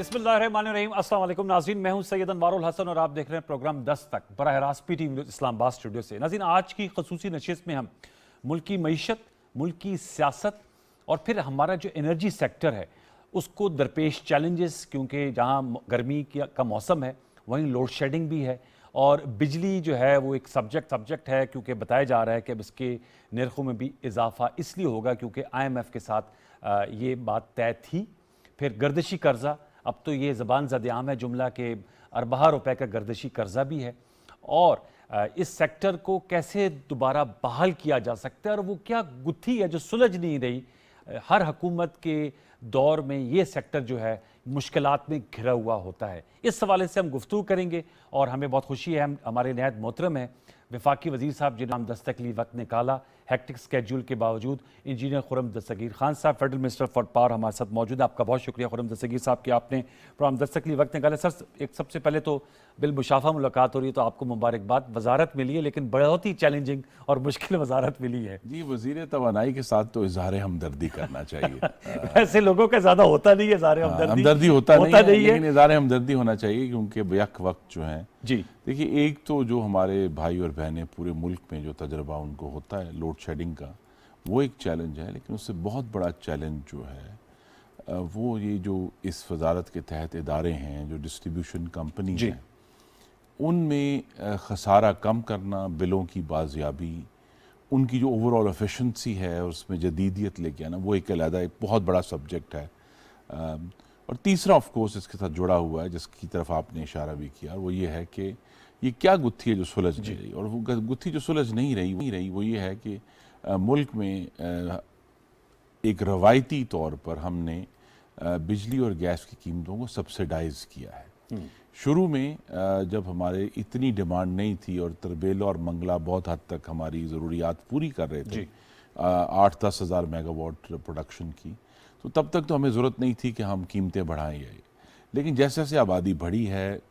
बिस्मिल्लाहिर्रहमानिर्रहीम। अस्सलाम वालेकुम नाज़रीन, मैं हूं सैयद अनवारुल हसन और आप देख रहे हैं प्रोग्राम 10 तक बराह रास्त PTV इस्लामाबाद स्टूडियो से। नाज़रीन, आज की खसूसी नशिस्त में हम मुल्क की मईशत, मुल्क की सियासत और फिर हमारा जो एनर्जी सेक्टर है उसको दरपेश चैलेंजेस, क्योंकि जहां गर्मी का मौसम है वहीं लोड शेडिंग भी है और बिजली जो है वो एक सब्जेक्ट है, क्योंकि बताया जा रहा है कि अब इसके नरखों में भी इजाफा इसलिए होगा क्योंकि IMF के साथ ये बात तय थी। फिर गर्दिशी कर्जा, अब तो ये ज़बान ज़द-ए-आम है जुमला के अरबा रुपए का गर्दिशी कर्जा भी है और इस सेक्टर को कैसे दोबारा बहाल किया जा सकता है और वो क्या गुत्थी है जो सुलझ नहीं रही। हर हुकूमत के दौर में ये सेक्टर जो है मुश्किलात में घिरा हुआ होता है। इस हवाले से हम गुफ्तगू करेंगे और हमें बहुत खुशी है, हम हमारे नहायत मोहतरम हैं वफाकी वज़ीर साहब जिन्होंने दस्तक के लिए वक्त निकाला हेक्टिक स्केड्यूल के बावजूद। इंजीनियर खुर्रम दस्तगीर खान साहब, फेडरल मिनिस्टर फॉर पावर, हमारे साथ मौजूद है। आपका बहुत शुक्रिया खुर्रम दस्तगीर साहब कि आपने प्रोग्राम दस्तक के लिए वक्त निकाला। सर, एक सबसे पहले तो बिलमुशाफा मुलाकात हो रही है तो आपको मुबारकबाद। वजारत मिली है लेकिन बहुत ही चैलेंजिंग और मुश्किल वजारत मिली है। जी, वज़ीर तवानाई के साथ तो इज़हार हमदर्दी करना चाहिए। ऐसे लोगों का ज़्यादा होता नहीं है इज़हार हमदर्दी होता नहीं है, लेकिन इज़हार हमदर्दी होना चाहिए क्योंकि यक वक्त जो है जी। देखिए, एक तो जो हमारे भाई और बहनें पूरे मुल्क में जो तजर्बा उनको होता है लोड शेडिंग का, वो एक चैलेंज है। लेकिन उससे बहुत बड़ा चैलेंज जो है वो ये जो इस वजारत के तहत इदारे हैं, जो डिस्ट्रीब्यूशन कंपनीज हैं, उनमें खसारा कम करना, बिलों की बाजियाबी, उनकी जो ओवरऑल एफिशिएंसी है और उसमें जदीदियत लेके आना, वो एक अलग एक बहुत बड़ा सब्जेक्ट है। और तीसरा ऑफ कोर्स इसके साथ जुड़ा हुआ है जिसकी तरफ आपने इशारा भी किया, वो ये है कि ये क्या गुत्थी है जो सुलझ नहीं रही। और वो गुत्थी जो सुलझ नहीं रही वो ये है कि मुल्क में एक रवायती तौर पर हमने बिजली और गैस की कीमतों को सब्सिडाइज किया है। शुरू में जब हमारे इतनी डिमांड नहीं थी और तरबेला और मंगला बहुत हद तक हमारी ज़रूरियात पूरी कर रहे थे, 8-10 हज़ार मेगावाट प्रोडक्शन की, तो तब तक तो हमें ज़रूरत नहीं थी कि हम कीमतें बढ़ाएं। लेकिन जैसे जैसे आबादी बढ़ी है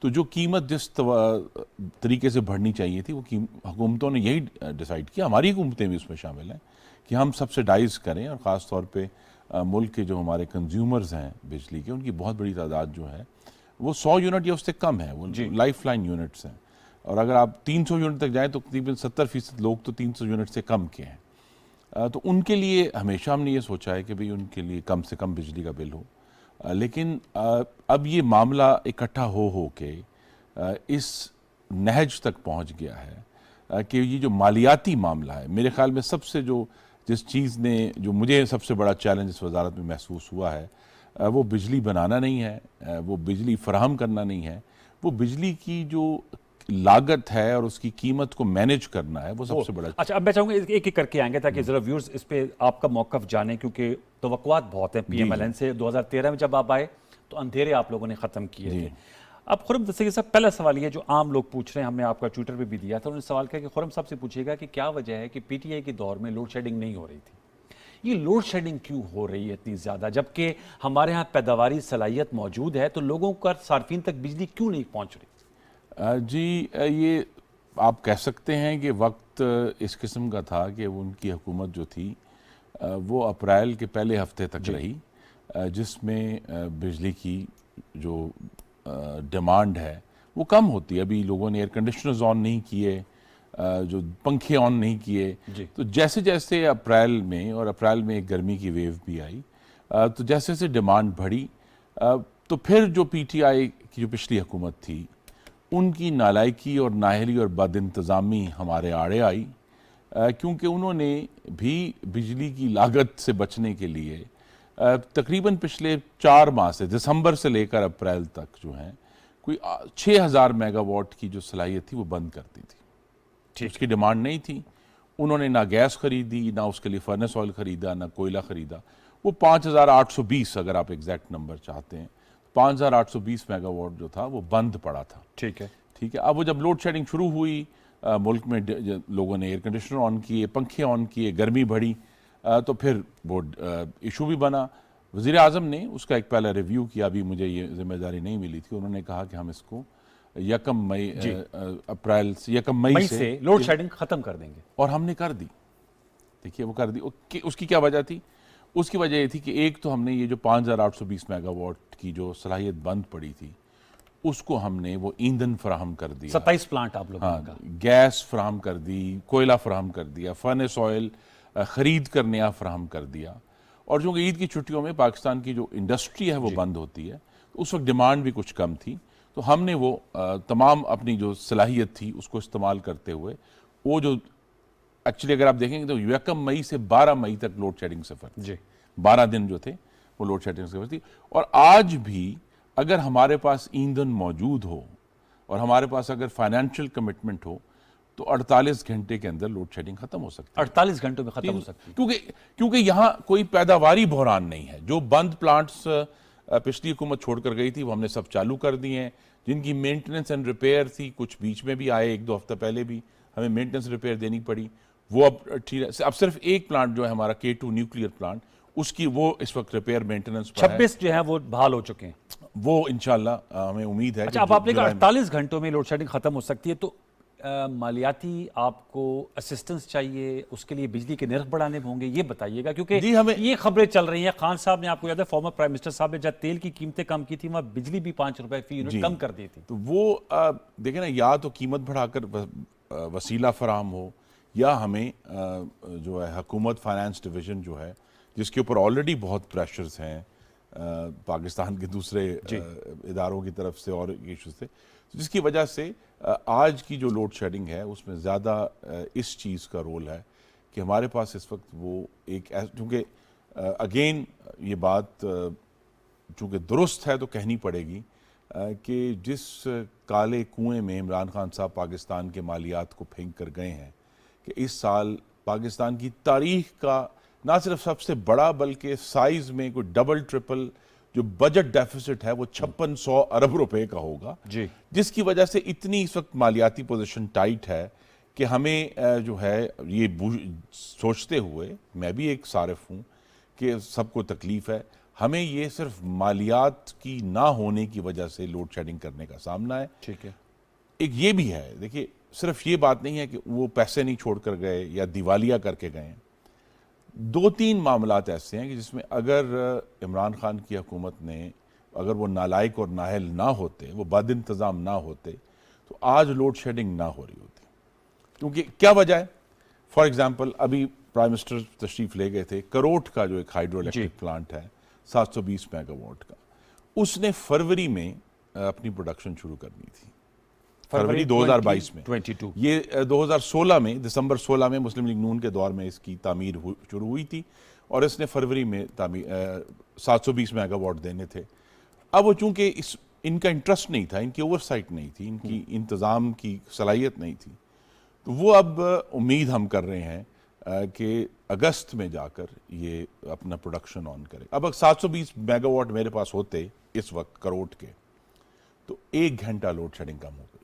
तो जो कीमत जिस तरीके से बढ़नी चाहिए थी वो हुकूमतों ने यही डिसाइड किया, हमारी हुकूमतें भी उसमें शामिल हैं, कि हम सब्सिडाइज करें। और ख़ास तौर पे मुल्क के जो हमारे कंज्यूमर्स हैं बिजली के, उनकी बहुत बड़ी तादाद जो है वो 100 यूनिट या उससे कम है, वो लाइफ लाइन यूनिट्स हैं। और अगर आप 300 यूनिट तक जाएँ तो तकरीबन 70% लोग तो 300 यूनिट से कम के हैं। तो उनके लिए हमेशा हमने ये सोचा है कि भाई उनके लिए कम से कम बिजली का बिल हो। लेकिन अब ये मामला इकट्ठा हो के इस नहज तक पहुंच गया है कि ये जो मालियाती मामला है, मेरे ख्याल में सबसे जिस चीज़ ने जो मुझे सबसे बड़ा चैलेंज इस वजारत में महसूस हुआ है, वो बिजली बनाना नहीं है, वो बिजली फराहम करना नहीं है, वो बिजली की जो लागत है और उसकी कीमत को मैनेज करना है, वो सबसे बड़ा। अच्छा, अब मैं चाहूँगा एक एक करके आएंगे ताकि ज़रा व्यूअर्स इस पे आपका मौक़िफ़ जाने, क्योंकि तवक्कुआत बहुत हैं। PMLN से 2013 में जब आप आए तो अंधेरे आप लोगों ने ख़त्म किए थे। अब खुर्रम दस्तगीर साहब, पहला सवाल ये जो आम लोग पूछ रहे हैं, हमने आपका ट्विटर पे भी दिया था, उन्होंने सवाल किया कि खुर्रम साहब से पूछिएगा कि क्या वजह है कि PTI के दौर में लोड शेडिंग नहीं हो रही थी। ये लोड शेडिंग क्यों हो रही है इतनी ज़्यादा, जबकि हमारे यहाँ पैदावारी सलाहियत मौजूद है, तो लोगों का सार्फिन तक बिजली क्यों नहीं पहुँच रही? जी, ये आप कह सकते हैं कि वक्त इस किस्म का था कि उनकी हुकूमत जो थी वो अप्रैल के पहले हफ्ते तक रही, जिसमें बिजली की जो डिमांड है वो कम होती है। अभी लोगों ने एयर कंडीशनर्स ऑन नहीं किए, जो पंखे ऑन नहीं किए, तो जैसे जैसे अप्रैल में एक गर्मी की वेव भी आई, तो जैसे जैसे डिमांड बढ़ी, तो फिर जो PTI की जो पिछली हुकूमत थी उनकी नालायकी और नाहली और बदइंतज़ामी हमारे आड़े आई, क्योंकि उन्होंने भी बिजली की लागत से बचने के लिए तकरीबन पिछले 4 माह से, दिसंबर से लेकर अप्रैल तक जो है, कोई 6000 मेगावाट की जो सलाहियत थी वो बंद कर दी थी। उसकी डिमांड नहीं थी, उन्होंने ना गैस खरीदी, ना उसके लिए फर्नेस ऑयल खरीदा, ना कोयला खरीदा। वो 5820, अगर आप एग्जैक्ट नंबर चाहते हैं, 5820 मेगावाट जो था वो बंद पड़ा था। ठीक है। अब वो जब लोड शेडिंग शुरू हुई, मुल्क में लोगों ने एयर कंडीशनर ऑन किए, पंखे ऑन किए, गर्मी बढ़ी, तो फिर वो इशू भी बना। वज़ीर आज़म ने उसका एक पहला रिव्यू किया, अभी मुझे ये जिम्मेदारी नहीं मिली थी। उन्होंने कहा कि हम इसको 1 मई से लोड शेडिंग ख़त्म कर देंगे, और हमने कर दी। देखिए, वो कर दी। उसकी क्या वजह थी? उसकी वजह ये थी कि एक तो हमने ये जो 5820 मेगावाट की जो सलाहियत बंद पड़ी थी उसको हमने वो ईंधन फराहम कर दिया, 27 प्लांट आप लोगों हाँ, का। गैस फराहम कर दी, कोयला फराहम कर दिया, फर्नेस ऑयल ख़रीद कर नया फराहम कर दिया। और चूँकि ईद की छुट्टियों में पाकिस्तान की जो इंडस्ट्री है वो बंद होती है, तो उस वक्त डिमांड भी कुछ कम थी, तो हमने वो तमाम अपनी जो सलाहियत थी उसको इस्तेमाल करते हुए वो जो एक्चुअली अगर आप देखेंगे तो 1 मई से 12 मई तक लोड शेडिंग सफ़र थी। जी 12 दिन जो थे वो लोड शेडिंग सफ़र थी। और आज भी अगर हमारे पास ईंधन मौजूद हो और हमारे पास अगर फाइनेंशियल कमिटमेंट हो तो 48 घंटे के अंदर लोड शेडिंग खत्म हो सकती है। 48 घंटों में खत्म हो सकती है। क्योंकि यहाँ कोई पैदावारी बहरान नहीं है। जो बंद प्लांट्स पिछली हुकूमत छोड़कर गई थी वो हमने सब चालू कर दिए हैं। जिनकी मेंटेनेंस एंड रिपेयर थी, कुछ बीच में भी आए, 1-2 हफ्ता पहले भी हमें मेंटेनेंस रिपेयर देनी पड़ी, वो अब ठीक है। अब सिर्फ एक प्लांट जो है हमारा K2 न्यूक्लियर प्लांट, उसकी वो इस वक्त रिपेयर मेंटेनेंस पर है। 26 जो है वो बहाल हो चुके हैं। वो इंशाल्लाह हमें उम्मीद है। अच्छा, अब आपने कहा 48 घंटों में लोड शेडिंग खत्म हो सकती है, तो मालियाती आपको असिस्टेंस चाहिए, उसके लिए बिजली के निर्ख बढ़ाने होंगे, ये बताइएगा। क्योंकि जी, हमें ये खबरें चल रही हैं, खान साहब ने, आपको याद है फॉर्मर प्राइम मिनिस्टर साहब ने जब तेल की कीमतें कम की थी, वहाँ बिजली भी 5 रुपए फी यूनिट कम कर दी थी। तो वो देखें ना, या तो कीमत बढ़ाकर वसीला फराहम हो, या हमें जो है हुकूमत फाइनेंस डिवीज़न जो है जिसके ऊपर ऑलरेडी बहुत प्रेशर्स हैं पाकिस्तान के दूसरे इदारों की तरफ से और इशूज से, जिसकी वजह से आज की जो लोड शेडिंग है उसमें ज़्यादा इस चीज़ का रोल है कि हमारे पास इस वक्त वो एक, क्योंकि अगेन ये बात चूँकि दुरुस्त है तो कहनी पड़ेगी कि जिस काले कुएं में इमरान खान साहब पाकिस्तान के मालियात को फेंक कर गए हैं, कि इस साल पाकिस्तान की तारीख का ना सिर्फ सबसे बड़ा बल्कि साइज में कोई डबल ट्रिपल जो बजट डेफिसिट है वो 5600 अरब रुपए का होगा जी, जिसकी वजह से इतनी इस वक्त मालियाती पोजीशन टाइट है कि हमें जो है ये सोचते हुए, मैं भी एक सारिफ हूँ कि सबको तकलीफ है, हमें ये सिर्फ मालियात की ना होने की वजह से लोड शेडिंग करने का सामना है। ठीक है। एक ये भी है, देखिए सिर्फ ये बात नहीं है कि वो पैसे नहीं छोड़ कर गए या दिवालिया करके गए हैं। 2-3 मामलात ऐसे हैं कि जिसमें अगर इमरान खान की हुकूमत ने, अगर वो नालायक और नाहल ना होते, वो बद इंतज़ाम ना होते, तो आज लोड शेडिंग ना हो रही होती। क्योंकि क्या वजह है? फॉर एग्जांपल अभी प्राइम मिनिस्टर तशरीफ ले गए थे, करोट का जो एक हाइड्रो इलेक्ट्रिक प्लांट है 720 मेगावाट का, उसने फरवरी में अपनी प्रोडक्शन शुरू करनी थी, फरवरी 2022 में। 22 ये 2016 में, दिसंबर 16 में मुस्लिम लीग नून के दौर में इसकी तामीर शुरू हुई थी और इसने फरवरी में 720 मेगावाट देने थे। अब वो चूंकि इनका इंटरेस्ट नहीं था, इनकी ओवरसाइट नहीं थी, इनकी इंतज़ाम की सलाहियत नहीं थी, तो वो अब उम्मीद हम कर रहे हैं कि अगस्त में जाकर ये अपना प्रोडक्शन ऑन करे। अब 720 मेगावाट मेरे पास होते इस वक्त करोट के, तो 1 घंटा लोड शेडिंग कम हो गई।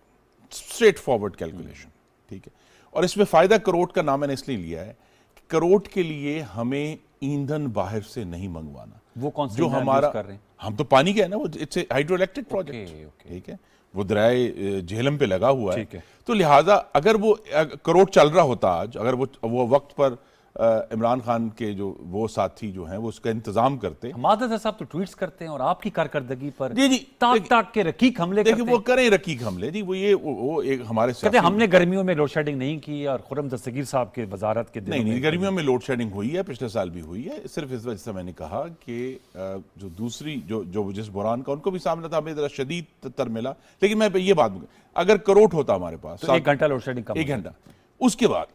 स्ट्रेट फॉरवर्ड कैलकुलेशन, ठीक है। और इसमें फ़ायदा करोट का नाम मैंने इसलिए लिया है कि करोट के लिए हमें ईंधन बाहर से नहीं मंगवाना। वो कौन सा जो ईंधन हमारा यूज़ कर रहे हैं? हम तो पानी के है ना, वो it's a hydro electric project, ठीक है, वो दरियाए झेलम पे लगा हुआ है, तो लिहाजा अगर वो करोट चल रहा होता आज, अगर वो वक्त पर इमरान खान के जो वो साथी जो हैं वो उसका इंतजाम करते। हमाद साहब तो ट्वीट्स करते हैं और आपकी कारकर्दगी पर जी ताक के रकीक हमले करते हैं। वो करें रकीक हमले जी, वो एक हमारे कहते हैं हमने गर्मियों में लोड शेडिंग नहीं की और खुर्रम दस्तगीर साहब के वजारत के दिनों नहीं, गर्मियों में लोड शेडिंग हुई है, पिछले साल भी हुई है। सिर्फ इस वजह से मैंने कहा कि जो दूसरी जो जिस बुरान का उनको भी सामना था, हमें जरा शदीद तर मिला। लेकिन मैं ये बात, अगर करोट होता हमारे पास तो 1 घंटा लोड शेडिंग कम, 1 घंटा। उसके बाद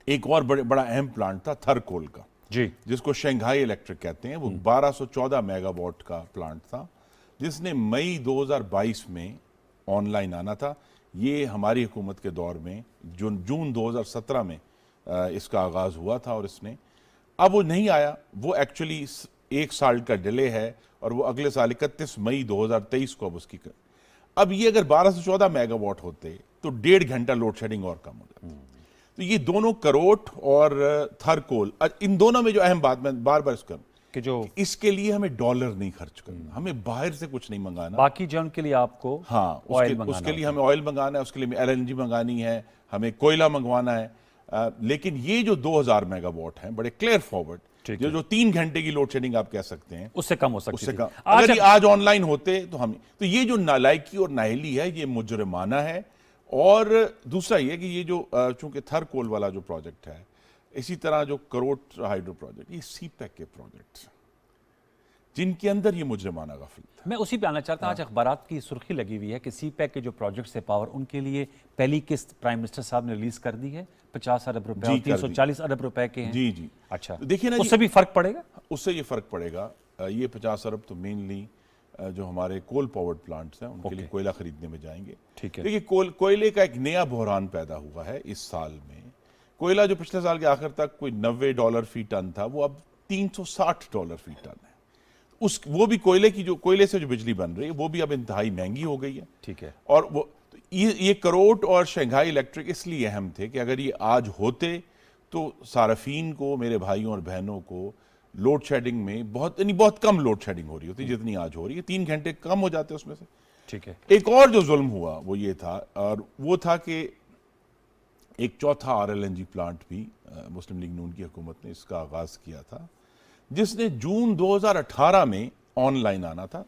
एक और बड़ा अहम प्लांट था थरकोल का जी, जिसको शंघाई इलेक्ट्रिक कहते हैं। वो 1214 मेगावाट का प्लांट था जिसने मई 2022 में ऑनलाइन आना था। ये हमारी हुकूमत के दौर में जून 2017 में इसका आगाज़ हुआ था और इसने, अब वो नहीं आया। वो एक्चुअली 1 साल का डिले है और वो अगले साल 31 मई 2023 को अब उसकी अब ये अगर 1214 मेगावाट होते तो 1.5 घंटा लोड शेडिंग और कम हो जाती। तो ये दोनों करोट और थरकोल, इन दोनों में जो अहम बात मैं बार बार इसका कि जो इसके लिए हमें डॉलर नहीं खर्च करना, हमें बाहर से कुछ नहीं मंगाना। बाकी जो उनके लिए आपको उसके लिए हमें ऑयल मंगाना है, उसके लिए LNG मंगानी है, हमें कोयला मंगवाना है। लेकिन ये जो 2000 मेगावाट हैं बड़े क्लियर फॉरवर्ड, ठीक जो है। जो 3 घंटे की लोड शेडिंग आप कह सकते हैं, उससे कम हो सकती उससे थी। कम। आज अगर ये आज ऑनलाइन होते तो हम, तो ये जो नालायकी और नाहली है ये मुजरमाना है। और दूसरा ये कि ये जो चूंकि थरकोल वाला जो प्रोजेक्ट है, इसी तरह जो करोट हाइड्रो प्रोजेक्ट, ये सीपैक के प्रोजेक्ट्स जिनके अंदर ये मुजरमाना गफलत है। मैं उसी पे आना चाहता हूं। आज अखबारात की सुर्खी लगी हुई है कि सीपैक के जो प्रोजेक्ट्स है पावर, उनके लिए पहली किस्त प्राइम मिनिस्टर साहब ने रिलीज कर दी है, 50 अरब रुपए जी, और कर दी। 340 अरब रुपए के हैं। जी जी। अच्छा, तो देखिए ना उससे भी फर्क पड़ेगा। उससे ये फर्क पड़ेगा। ये 50 अरब तो मेनली जो हमारे कोल पावर्ड प्लांट्स हैं उनके लिए कोयला खरीदने में जाएंगे। ठीक है। देखिए कोयले का एक नया बहरान पैदा हुआ है इस साल में। कोयला जो पिछले साल के आखिर तक कोई $90 फी टन था, वो अब $360 फी टन है। वो भी कोयले की, जो कोयले से जो बिजली बन रही है वो भी अब इंतहाई महंगी हो गई है। ठीक है। और वो ये करोट और शंघाई इलेक्ट्रिक इसलिए अहम थे कि अगर ये आज होते तो सार्फिन को, मेरे भाइयों और बहनों को लोड शेडिंग में बहुत कम लोड शेडिंग हो रही होती जितनी आज हो रही है। 3 घंटे कम हो जाते उसमें से। ठीक है। एक और जो जुल्म हुआ वो ये था, और वो था कि एक चौथा RLNG प्लांट भी मुस्लिम लीग नून की हुकूमत ने इसका आगाज किया था, जिसने जून 2018 में ऑनलाइन आना था,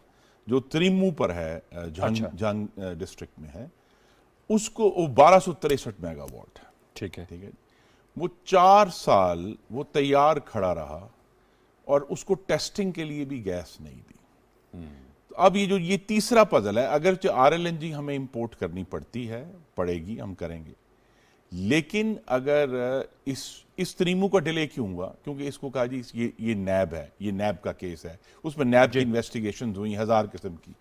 जो त्रिमू पर है, जंग डिस्ट्रिक्ट में है। उसको वो 1263 मेगावाट है। ठीक है। ठीक है। वो 4 साल वो तैयार खड़ा रहा और उसको टेस्टिंग के लिए भी गैस नहीं दी। तो अब ये तीसरा पजल है। अगर RLNG हमें इंपोर्ट करनी पड़ेगी, हम करेंगे, लेकिन अगर इस त्रीमू का डिले क्यों हुआ? क्योंकि इसको कहा जी ये नैब है, ये नैब का केस है, उसमें नैब की इन्वेस्टिगेशन हुई 1000 किस्म की।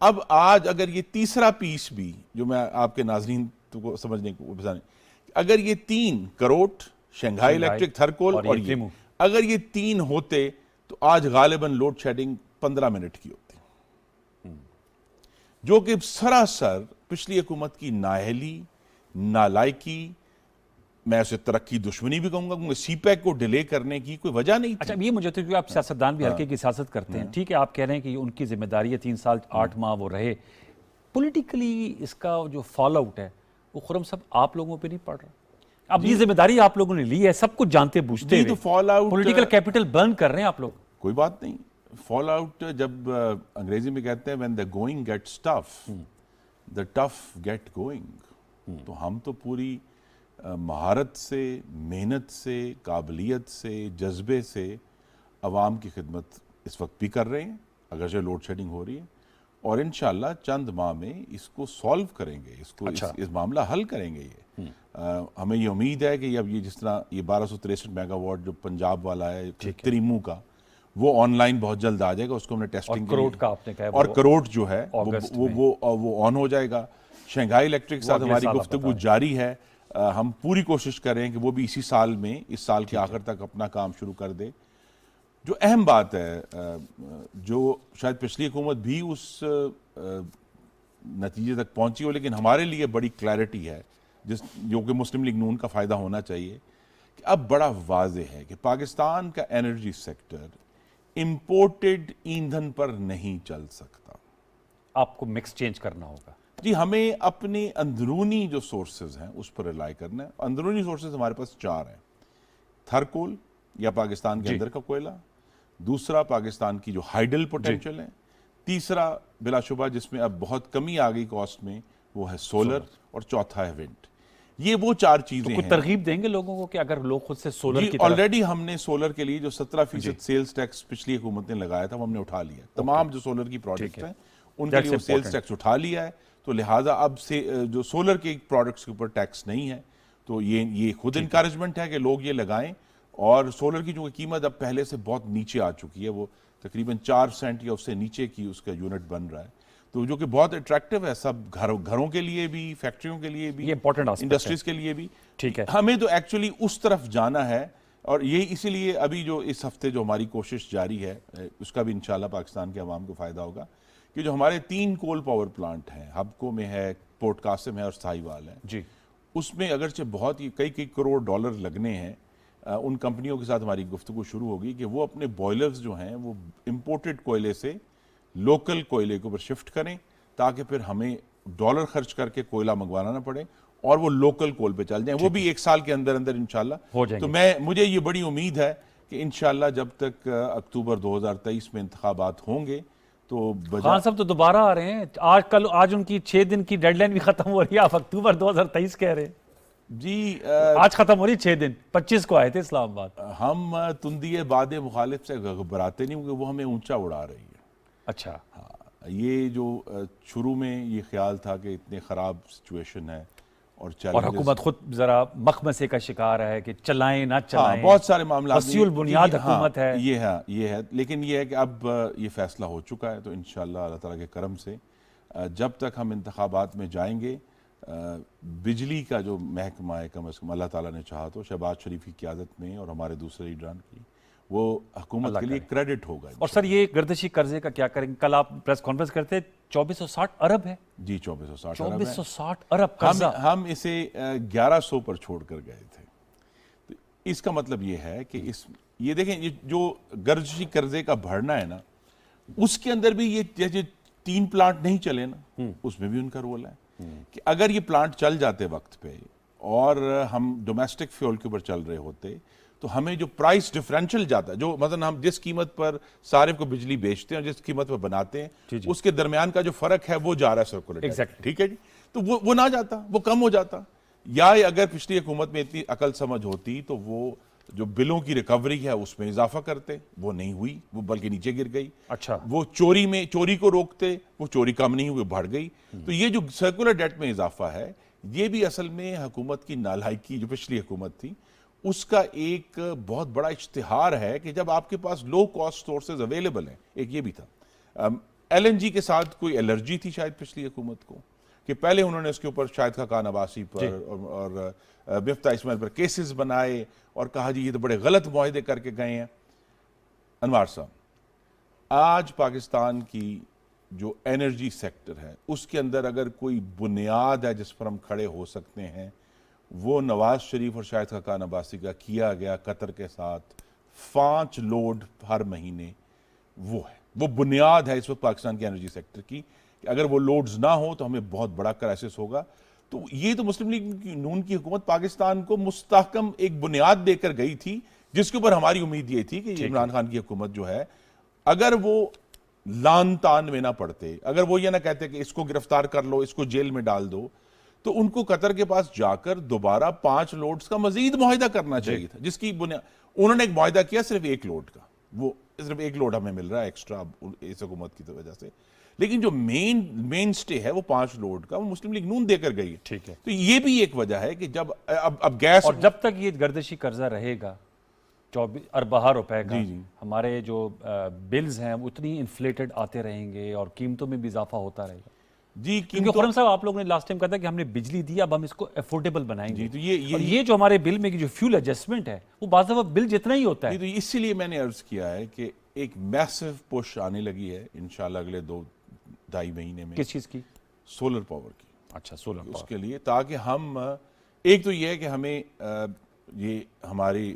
अब आज अगर ये तीसरा पीस भी, जो मैं आपके नाजरीन को समझने को बताने, अगर ये 3 करोट, शंघाई इलेक्ट्रिक, थरकोल और ये, अगर ये 3 होते तो आज गालिबन लोड शेडिंग 15 मिनट की होती, जो कि सरासर पिछली हुकूमत की नाअहली, नालायकी, मैं उसे तरक्की दुश्मनी भी कहूंगा, क्योंकि सीपैक को डिले करने की कोई वजह नहीं थी। अच्छा, ये मुझे, क्योंकि आप सियासतदान भी हल्के की सियासत करते हैं, ठीक है, आप कह रहे हैं कि उनकी जिम्मेदारी है, 3 साल 8 माह वो रहे। पॉलिटिकली इसका जो फॉल आउट है वो खुर्रम साहब आप लोगों पे नहीं पड़ रहा? अब ये जिम्मेदारी आप लोगों ने ली है, सब कुछ जानते बूझते तो fall out, political capital burn कर रहे हैं आप लोग। कोई बात नहीं। फॉल आउट जब अंग्रेजी में कहते हैं when the going gets tough, the tough get going. तो हम तो पूरी महारत से, मेहनत से, काबिलियत से, जज्बे से अवाम की खिदमत इस वक्त भी कर रहे हैं, अगर जो लोड शेडिंग हो रही है, और इंशाल्लाह चंद माह में इसको सॉल्व करेंगे, इसको अच्छा। इस मामला हल करेंगे। ये हमें ये उम्मीद है कि अब ये जिस तरह ये 1263 मेगावाट जो पंजाब वाला है त्रिमू का, वो ऑनलाइन बहुत जल्द आ जाएगा। उसको हमने टेस्टिंग, करोट का आपने कहा, और करोट जो है वो ऑन हो जाएगा। शंघाई इलेक्ट्रिक के साथ हमारी गुफ्तगू जारी है। हम पूरी कोशिश कर रहे हैं कि वो भी इसी साल में, इस साल के आखिर तक अपना काम शुरू कर दे। जो अहम बात है, जो शायद पिछली हुकूमत भी उस नतीजे तक पहुंची हो, लेकिन हमारे लिए बड़ी क्लैरिटी है, जो कि मुस्लिम लीग नून का फ़ायदा होना चाहिए, कि अब बड़ा वाज़े है कि पाकिस्तान का एनर्जी सेक्टर इंपोर्टेड ईंधन पर नहीं चल सकता। आपको मिक्स चेंज करना होगा। जी, हमें अपने अंदरूनी जो सोर्सेज हैं उस पर रिलाई करना है। अंदरूनी सोर्सेज हमारे पास 4 हैं। थरकोल या पाकिस्तान के अंदर का कोयला, दूसरा पाकिस्तान की जो हाइडल पोटेंशियल है, तीसरा बिलाशुबा जिसमें अब बहुत कमी आ गई कॉस्ट में, वो है सोलर, और चौथा है विंड। ये वो 4 चीजें तो हैं। तरगीब देंगे लोगों को कि अगर लोग खुद से सोलर की तरफ, ऑलरेडी हमने सोलर के लिए जो 17% सेल्स टैक्स पिछली हुकूमत ने लगाया था वो हमने उठा लिया। तमाम जो सोलर की प्रोजेक्ट हैं उनके लिए सेल्स टैक्स उठा लिया है। तो लिहाजा अब से जो सोलर के प्रोडक्ट्स के ऊपर टैक्स नहीं है। तो ये खुद इनकरेजमेंट है कि लोग ये लगाएं। और सोलर की जो कीमत अब पहले से बहुत नीचे आ चुकी है, वो तकरीबन 4 सेंट या उससे नीचे की उसका यूनिट बन रहा है, तो जो कि बहुत अट्रैक्टिव है सब घरों के लिए भी, फैक्ट्रियों के लिए भी, ये इंपॉर्टेंट एस्पेक्ट है, इंडस्ट्रीज के लिए भी। ठीक है, हमें तो एक्चुअली उस तरफ जाना है। और ये इसीलिए अभी जो इस हफ्ते जो हमारी कोशिश जारी है, उसका भी इंशाल्लाह पाकिस्तान के अवाम को फ़ायदा होगा, कि जो हमारे 3 कोल पावर प्लांट हैं, हबको में है, पोर्ट कासिम है और साहिवाल है जी, उसमें अगरचे बहुत ही कई करोड़ डॉलर लगने हैं। उन कंपनियों के साथ हमारी गुफ्तगू शुरू होगी कि वो अपने बॉयलर्स जो हैं वो इंपोर्टेड कोयले से लोकल कोयले के ऊपर शिफ्ट करें, ताकि फिर हमें डॉलर खर्च करके कोयला मंगवाना ना पड़े और वो लोकल कोल पे चल जाएं। वो भी 1 साल के अंदर अंदर इंशाल्लाह हो जाएंगे। तो मुझे ये बड़ी उम्मीद है कि इंशाल्लाह जब तक अक्टूबर 2023 में इंतखाबात होंगे तो खान साहब तो दोबारा आ रहे हैं। आज उनकी 6 दिन की डेडलाइन भी खत्म हो रही है, आप अक्टूबर 2023 कह रहे हैं। जी आज खत्म हो रही 6 दिन, 25 को आए थे इस्लामाबाद। हम तुंदिए बाद मुखालिफ से घबराते नहीं, क्योंकि वो हमें ऊंचा उड़ा रही है। अच्छा, हाँ, ये जो शुरू में ये ख्याल था कि इतने ख़राब सिचुएशन है और और challenges- हुकूमत खुद जरा मखमसे का शिकार है कि चलाएं ना हाँ, चलाएं। बहुत सारे मामला वसीउल बुनियाद हुकूमत है। ये है, लेकिन ये है कि अब ये फैसला हो चुका है, तो इंशाल्लाह अल्लाह ताला के करम से जब तक हम इंतखाबात में जाएंगे, बिजली का जो महकमा है, कम अज़ कम अल्लाह ताला ने चाहा तो शहबाज शरीफ की क़यादत में और हमारे दूसरे लीडरान की, वो हुकूमत अल्लाह के लिए करे। क्रेडिट होगा। और सर ये गर्दिशी कर्जे का क्या करेंगे? कल आप प्रेस कॉन्फ्रेंस करते 2460 अरब है। जी 2460 अरब है। 2460 अरब कर्जा। हम इसे 1100 पर छोड़ कर गए थे। तो इसका मतलब ये है कि ये देखें, ये जो गर्दिशी कर्जे का बढ़ना है ना, उसके अंदर भी ये जैसे 3 प्लांट नहीं चले ना, उसमें भी उनका रोल है कि अगर ये प्लांट चल जाते वक्त पे और हम डोमेस्टिक फ्यूल के ऊपर चल रहे होते, तो हमें जो प्राइस डिफरेंशियल जाता है, जो मतलब हम जिस कीमत पर सारिफ को बिजली बेचते हैं और जिस कीमत पर बनाते हैं, उसके दरमियान का जो फर्क है वो जा रहा है सर्कुलर। Exactly. ठीक है जी, तो वो ना जाता, वो कम हो जाता। या अगर पिछली हुकूमत में इतनी अकल समझ होती तो वो जो बिलों की रिकवरी है उसमें इजाफा करते, वो नहीं हुई, वो बल्कि नीचे गिर गई। अच्छा, वो चोरी को रोकते, वो चोरी कम नहीं हुई, बढ़ गई। तो ये जो सर्कुलर डेट में इजाफा है, ये भी असल में हुकूमत की नालायकी, जो पिछली हुकूमत थी उसका एक बहुत बड़ा इश्तिहार है कि जब आपके पास लो कॉस्ट सोर्सेज अवेलेबल हैं। एक ये भी था, LNG के साथ कोई एलर्जी थी शायद पिछली हुकूमत को, कि पहले उन्होंने उसके ऊपर शाहिद खाकान अब्बासी पर और मिफ्ता इस्माइल पर केसेस बनाए और कहा जी ये तो बड़े गलत मुआहदे करके गए हैं। अनवार साहब, आज पाकिस्तान की जो एनर्जी सेक्टर है उसके अंदर अगर कोई बुनियाद है जिस पर हम खड़े हो सकते हैं, वो नवाज शरीफ और शाहिद खाकान अब्बासी का किया गया कतर के साथ 5 लोड हर महीने, वो है, वो बुनियाद है इस वक्त पाकिस्तान की एनर्जी सेक्टर की। कि अगर वो लोड्स ना हो तो हमें बहुत बड़ा क्राइसिस होगा। तो ये तो मुस्लिम लीग नून की हुकूमत पाकिस्तान को मुस्तहकम एक बुनियाद देकर गई थी, जिसके ऊपर हमारी उम्मीद ये थी कि इमरान खान की हुकूमत जो है, अगर वो लान तान में ना पड़ते, अगर वो ये ना कहते कि इसको गिरफ्तार कर लो, इसको जेल में डाल दो, तो उनको कतर के पास जाकर दोबारा 5 लोड्स का मजीद मुआहिदा करना चाहिए था, जिसकी बुनियाद उन्होंने एक मुआहिदा किया सिर्फ 1 लोड का। वो सिर्फ 1 लोड हमें मिल रहा है एक्स्ट्रा इस हुकूमत की वजह से, लेकिन जो मेन स्टे है वो 5 लोड का, वो मुस्लिम लीग नून देकर गई है। ठीक है। तो ये भी एक वजह है कि जब अब गैस, और जब तक ये गर्दिशी कर्जा रहेगा 24 अरबा रुपए का, जी। हमारे जो बिल्स हैं उतनी इन्फ्लेटेड आते रहेंगे और कीमतों में भी इजाफा होता रहेगा। जी क्योंकि खुरम साहब, आप लोगों ने लास्ट टाइम कहा था कि हमने बिजली दी, अब हम इसको अफोर्डेबल बनाएंगे। जी, तो ये जो हमारे बिल में जो फ्यूल एडजस्टमेंट है वो बाज़ दफ़ा बिल जितना ही होता है। तो इसीलिए मैंने अर्ज किया है कि एक मैसिव पुश आने लगी है इंशाल्लाह अगले 2-2.5 महीने में। किस चीज़ की? सोलर पावर की। अच्छा, सोलर पावर। उसके लिए, ताकि हम एक तो ये है कि हमें ये हमारी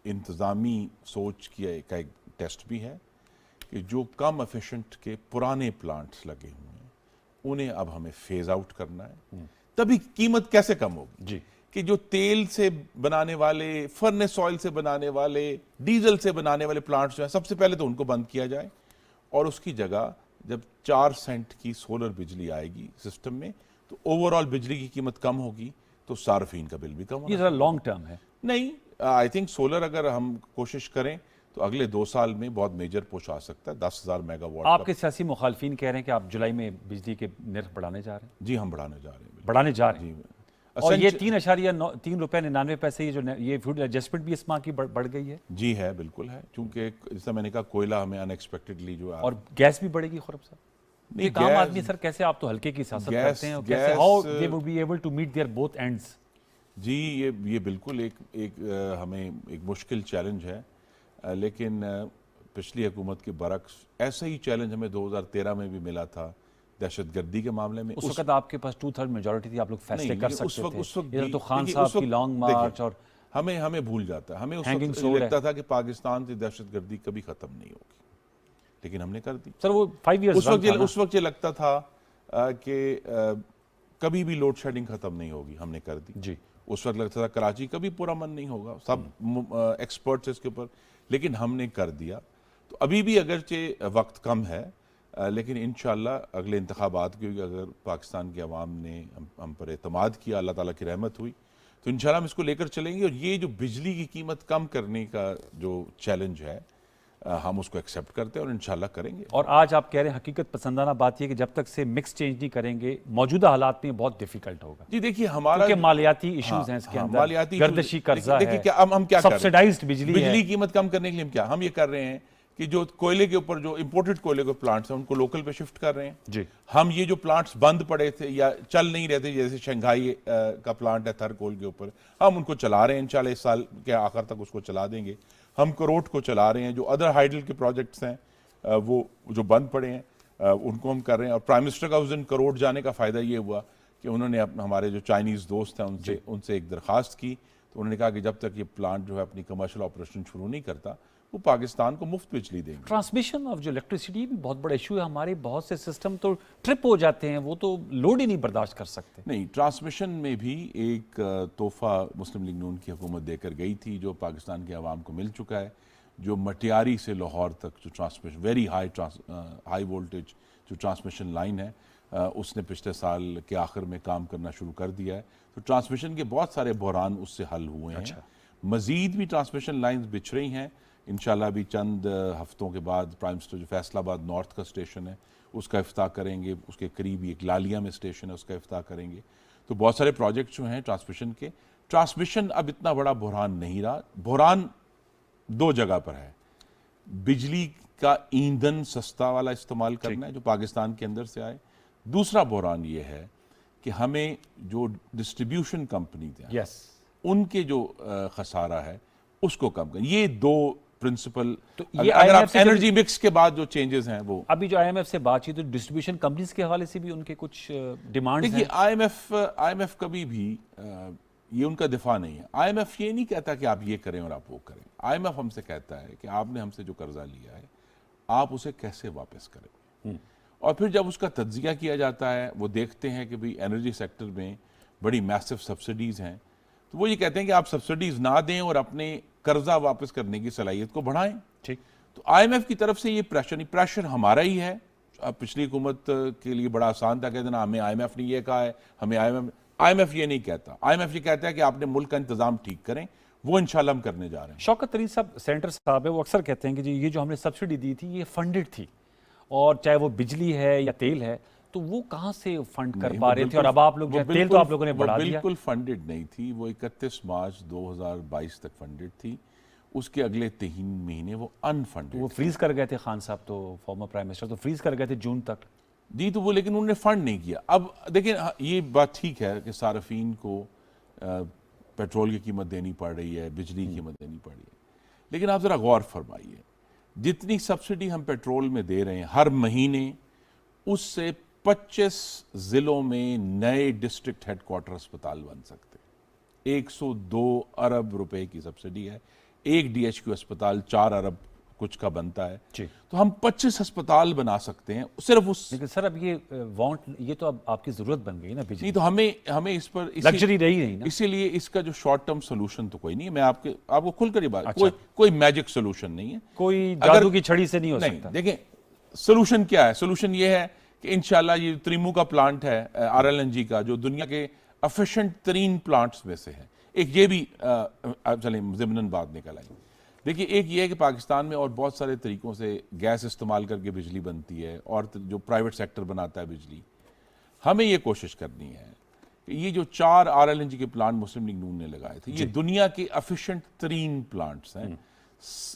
इंतज़ामी सोच की का एक टेस्ट भी है कि जो कम एफिशिएंट के पुराने प्लांट्स लगे हुए हैं उन्हें अब हमें फेज आउट करना है, तभी कीमत कैसे कम होगी जी। कि जो तेल से बनाने वाले, फर्नेस ऑयल से बनाने वाले, डीजल से बनाने वाले प्लांट्स जो हैं, सबसे पहले तो उनको बंद किया जाए और उसकी जगह जब 4 सेंट की सोलर बिजली आएगी सिस्टम में, तो ओवरऑल बिजली की कीमत कम होगी, तो सार्फिन का बिल भी कम होगा। ये जरा लॉन्ग टर्म है। नहीं, आई थिंक सोलर अगर हम कोशिश करें तो अगले 2 साल में बहुत मेजर पुश आ सकता है। 10,000 मेगावाट। आपके सियासी मुखालफिन कह रहे हैं कि आप जुलाई में बिजली के निर्ख बढ़ाने जा रहे हैं। जी, हम बढ़ाने जा रहे हैं। बढ़ाने जा रहे हैं। जी, और ये 3 रुपए 99 पैसे, ये फूड एडजस्टमेंट भी इस माह की बढ़ गई है। जी है, बिल्कुल है, क्योंकि जैसा मैंने कहा कोयला हमें अनएक्सपेक्टेडली जो और गैस भी बढ़ेगी खुरम साहब। नहीं, एक आम आदमी सर कैसे, आप तो हल्के की सियासत करते हैं, कैसे how they would be able to meet their both ends? जी, ये बिल्कुल एक हमें एक मुश्किल चैलेंज है, लेकिन पिछली हुकूमत के बरक्स ऐसा ही चैलेंज हमें 2013 में भी मिला था दहशतगर्दी के मामले में। उस वक्त आपके पास 2/3 मेजॉरिटी थी, आप लोग फैसले कर सकते थे। उस वक्त ये तो खान साहब की लॉन्ग मार्च और हमें भूल जाता है, हमें उस Hanging वक्त sword लगता था कि पाकिस्तान से दहशतगर्दी कभी खत्म नहीं होगी, लेकिन हमने कर दी। सर वो 5 इयर्स उस वक्त ये लगता था कि कभी भी लोड शेडिंग खत्म नहीं होगी, हमने कर दी जी। उस वक्त लगता था कराची का भी पूरा मन नहीं होगा, सब एक्सपर्ट्स इसके ऊपर, लेकिन हमने कर दिया। तो अभी भी अगरचे वक्त कम है, लेकिन इंशाअल्लाह अगले इंतखाबात की, अगर पाकिस्तान की आवाम ने हम पर एतमाद किया, अल्लाह ताला की रहमत हुई, तो इंशाअल्लाह हम इसको लेकर चलेंगे। और ये जो बिजली की कीमत कम करने का जो चैलेंज है, हम उसको एक्सेप्ट करते हैं और इंशाल्लाह करेंगे। और आज आप कह रहे हैं हकीकत पसंदाना बात यह कि जब तक से मिक्स चेंज नहीं करेंगे मौजूदा हालात में बहुत डिफिकल्ट होगा। जी देखिए, हमारा क्योंकि मालियाती इश्यूज हैं इसके अंदर, मालियाती गर्दिशी कर्जा देखिए है, क्या हम क्या सब्सिडाइज्ड बिजली की कीमत कम करने के लिए हम क्या ये कर रहे हैं कि जो कोयले के ऊपर जो इंपोर्टेड कोयले के प्लांट्स हैं उनको लोकल पे शिफ्ट कर रहे हैं जी। हम ये जो प्लांट्स बंद पड़े थे या चल नहीं रहे थे, जैसे शंघाई का प्लांट है थरकोल के ऊपर, हम उनको चला रहे हैं। इंशाल्लाह इस साल के आखिर तक उसको चला देंगे। हम करोट को चला रहे हैं। जो अदर हाइडल के प्रोजेक्ट्स हैं वो जो बंद पड़े हैं उनको हम कर रहे हैं। और प्राइम मिनिस्टर का उस दिन करोट जाने का फ़ायदा ये हुआ कि उन्होंने हमारे जो चाइनीज़ दोस्त हैं उनसे एक दरख्वास्त की। तो उन्होंने कहा कि जब तक ये प्लांट जो है अपनी कमर्शियल ऑपरेशन शुरू नहीं करता, वो पाकिस्तान को मुफ्त बिजली देंगे। ट्रांसमिशन ऑफ जो इलेक्ट्रिसिटी भी बहुत बड़ा इशू है। हमारे बहुत से सिस्टम तो ट्रिप हो जाते हैं, वो तो लोड ही नहीं बर्दाश्त कर सकते। नहीं, ट्रांसमिशन में भी एक तोहफा मुस्लिम लीग नून की हुकूमत देकर गई थी, जो पाकिस्तान के अवाम को मिल चुका है। जो मटियारी से लाहौर तक जो ट्रांसमिशन वेरी हाई वोल्टेज जो ट्रांसमिशन लाइन है, उसने पिछले साल के आखिर में काम करना शुरू कर दिया है। तो ट्रांसमिशन के बहुत सारे बहरान उससे हल हुए हैं। अच्छा। मजीद भी ट्रांसमिशन लाइन्स बिछ रही हैं। इंशाल्लाह भी चंद हफ्तों के बाद प्राइम मिनिस्टर जो फैसलाबाद नॉर्थ का स्टेशन है उसका इफ्ताह करेंगे, उसके करीब ही एक लालिया में स्टेशन है उसका इफ्ताह करेंगे। तो बहुत सारे प्रोजेक्ट जो हैं ट्रांसमिशन के, ट्रांसमिशन अब इतना बड़ा बहरान नहीं रहा। बहरान दो जगह पर है। बिजली का ईंधन सस्ता वाला इस्तेमाल करना है जो पाकिस्तान के अंदर से आए। दूसरा बहरान ये है कि हमें जो डिस्ट्रीब्यूशन कंपनी हैं उनके जो खसारा है उसको कम करना। ये दो प्रिंसिपल। तो ये अगर आप एनर्जी मिक्स के बाद जो चेंजेस हैं वो अभी जो आईएमएफ से बातचीत, तो डिस्ट्रीब्यूशन कंपनीज के हवाले से भी उनके कुछ डिमांड्स हैं। देखिए, आईएमएफ कभी भी ये उनका दिफा नहीं है। आईएमएफ ये नहीं कहता कि आप ये करें और आप वो करें। आईएमएफ हमसे कहता है कि आपने हमसे जो कर्जा लिया है आप उसे कैसे वापस करें। और फिर जब उसका तज्जिया किया जाता है, वो देखते हैं कि भाई एनर्जी सेक्टर में बड़ी मैसिव सब्सिडीज हैं, तो वो ये कहते हैं कि आप सब्सिडीज ना दें और अपने कर्जा वापस करने की सलाहियत को बढ़ाएं। ठीक। तो आईएमएफ की तरफ से ये प्रेशर हमारा ही है। पिछली हुकूमत के लिए बड़ा आसान था, कहते ना हमें आईएमएफ ने ये कहा है, हमें आईएमएफ ये नहीं कहता। आईएमएफ ये कहता है कि आपने मुल्क का इंतजाम ठीक करें। वो इंशाल्लाह हम करने जा रहे हैं। शौकत तरीन साहब, सेंटर साहब है, वो अक्सर कहते हैं कि जी ये जो हमने सब्सिडी दी थी ये फंडेड थी, और चाहे वो बिजली है या तेल है, तो वो कहाँ से फंड कर पा रहे थे। और अब आप लोग तेल तो आप लोगों ने बढ़ा दिया। बिल्कुल फंडेड नहीं थी। वो 31 मार्च 2022 तक फंडेड थी। उसके अगले 3 महीने वो अनफंडेड। वो फ्रीज कर गए थे खान साहब, तो फॉर्मर प्राइम मिनिस्टर तो फ्रीज कर गए थे जून तक। जी, तो वो लेकिन उन्होंने फंड नहीं किया। अब देखिए, ये बात ठीक है कि सार्फिन को पेट्रोल की कीमत देनी पड़ रही है, बिजली की कीमत देनी पड़ रही है, लेकिन आप जरा गौर फरमाइए, जितनी सब्सिडी हम पेट्रोल में दे रहे हैं हर महीने, उससे 25 जिलों में नए डिस्ट्रिक्ट हेडक्वार्टर अस्पताल बन सकते हैं। 102 अरब रुपए की सब्सिडी है। एक डीएचक्यू अस्पताल 4 अरब कुछ का बनता है जी। तो हम 25 अस्पताल बना सकते हैं सिर्फ उस। लेकिन सर अब ये तो अब आपकी जरूरत बन गई ना बिजली, तो हमें इस पर लग्जरी रही नहीं ना। इसीलिए इसका जो शॉर्ट टर्म सोल्यूशन तो कोई नहीं है। मैं आपको खुलकर ये बात, कोई मैजिक सोल्यूशन नहीं है, कोई जादू की छड़ी से नहीं हो सकता। देखिए सोल्यूशन क्या है। सोल्यूशन ये है कि इंशाल्लाह ये त्रिमू का प्लांट है आरएलएनजी का, जो दुनिया के एफिशिएंट तरीन प्लांट्स में से है। एक ये भी चलें ज़िमनन बात निकल आई। देखिए, एक ये है कि पाकिस्तान में और बहुत सारे तरीकों से गैस इस्तेमाल करके बिजली बनती है, और जो प्राइवेट सेक्टर बनाता है बिजली। हमें ये कोशिश करनी है कि ये जो 4 आरएलएनजी के प्लांट मुस्लिम लीग नून ने लगाए थे, ये दुनिया के एफिशिएंट तरीन प्लांट्स हैं।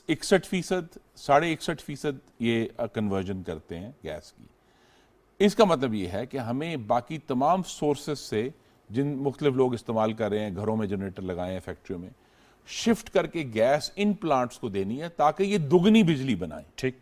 61%, 61.5% ये कन्वर्जन करते हैं गैस की। इसका मतलब ये है कि हमें बाकी तमाम सोर्सेज से, जिन मुख्तलिफ लोग इस्तेमाल कर रहे हैं, घरों में जनरेटर लगाए हैं, फैक्ट्रियों में, शिफ्ट करके गैस इन प्लांट्स को देनी है ताकि ये दुगनी बिजली बनाए। ठीक।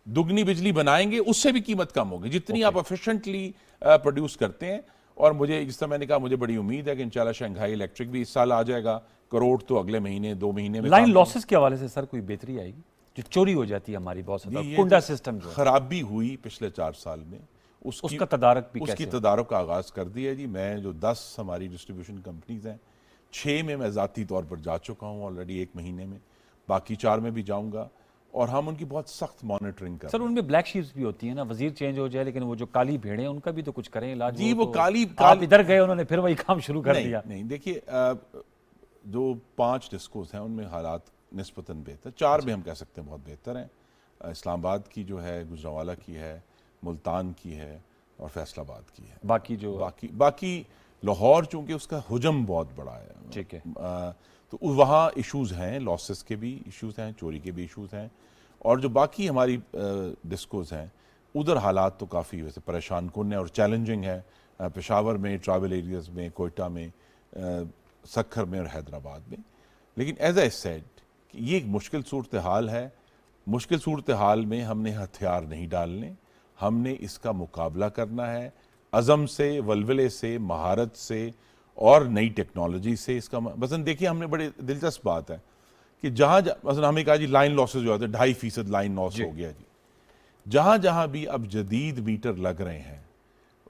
दुगनी बिजली बनाएंगे, उससे भी कीमत कम होगी जितनी आप एफिशिएंटली प्रोड्यूस करते हैं। और मुझे, जिस तरह मैंने कहा, मुझे बड़ी उम्मीद है कि इंशाल्लाह शंघाई इलेक्ट्रिक भी इस साल आ जाएगा। करोड़ तो अगले महीने 2 महीने में। लाइन लॉसेस के हवाले से सर कोई बेहतरी आएगी? जो चोरी हो जाती है हमारी बहुत ज्यादा, कुंडा सिस्टम जो खराबी हुई पिछले 4 साल में, उसका तदारक भी उसकी तदारक का आगाज कर दिया है जी। मैं जो 10 हमारी डिस्ट्रीब्यूशन कंपनीज हैं 6 में मैं ज़ाती तौर पर जा चुका हूँ ऑलरेडी 1 महीने में, बाकी 4 में भी जाऊँगा, और हम उनकी बहुत सख्त मॉनिटरिंग कर सर उनमें ब्लैक शीप्स भी होती है ना, वजीर चेंज हो जाए लेकिन वो जो काली भेड़ें हैं उनका भी तो कुछ करें इलाज। जी, वो तो काली आप इधर गए उन्होंने फिर वही काम शुरू कर नहीं, दिया। नहीं देखिए, जो 5 डिस्कोस हैं उनमें हालात निस्बतन बेहतर, 4 में हम कह सकते हैं बहुत बेहतर हैं। इस्लामाबाद की जो है, गुजरांवाला की है, मुल्तान की है और फैसलाबाद की है। बाकी लाहौर चूंकि उसका हुजम बहुत बड़ा है, ठीक है, तो वहाँ इश्यूज हैं, लॉसेस के भी इश्यूज हैं, चोरी के भी इश्यूज हैं, और जो बाकी हमारी डिस्कोस हैं उधर हालात तो काफ़ी वैसे परेशान कुन है और चैलेंजिंग है। पेशावर में, ट्राइबल एरियाज़ में, कोयटा में, सक्खर में और हैदराबाद में। लेकिन एज आई सेड, ये एक मुश्किल सूरत हाल है। मुश्किल सूरत हाल में हमने हथियार नहीं डालने, हमने इसका मुकाबला करना है अज़म से, वलवले से, महारत से और नई टेक्नोलॉजी से। इसका बसन देखिए, हमने बड़े दिलचस्प बात है कि जहाँ मसलन हमें कहा जी लाइन लॉसेज जो होते हैं 2.5% लाइन लॉस हो गया जी, जहाँ जहाँ भी अब जदीद मीटर लग रहे हैं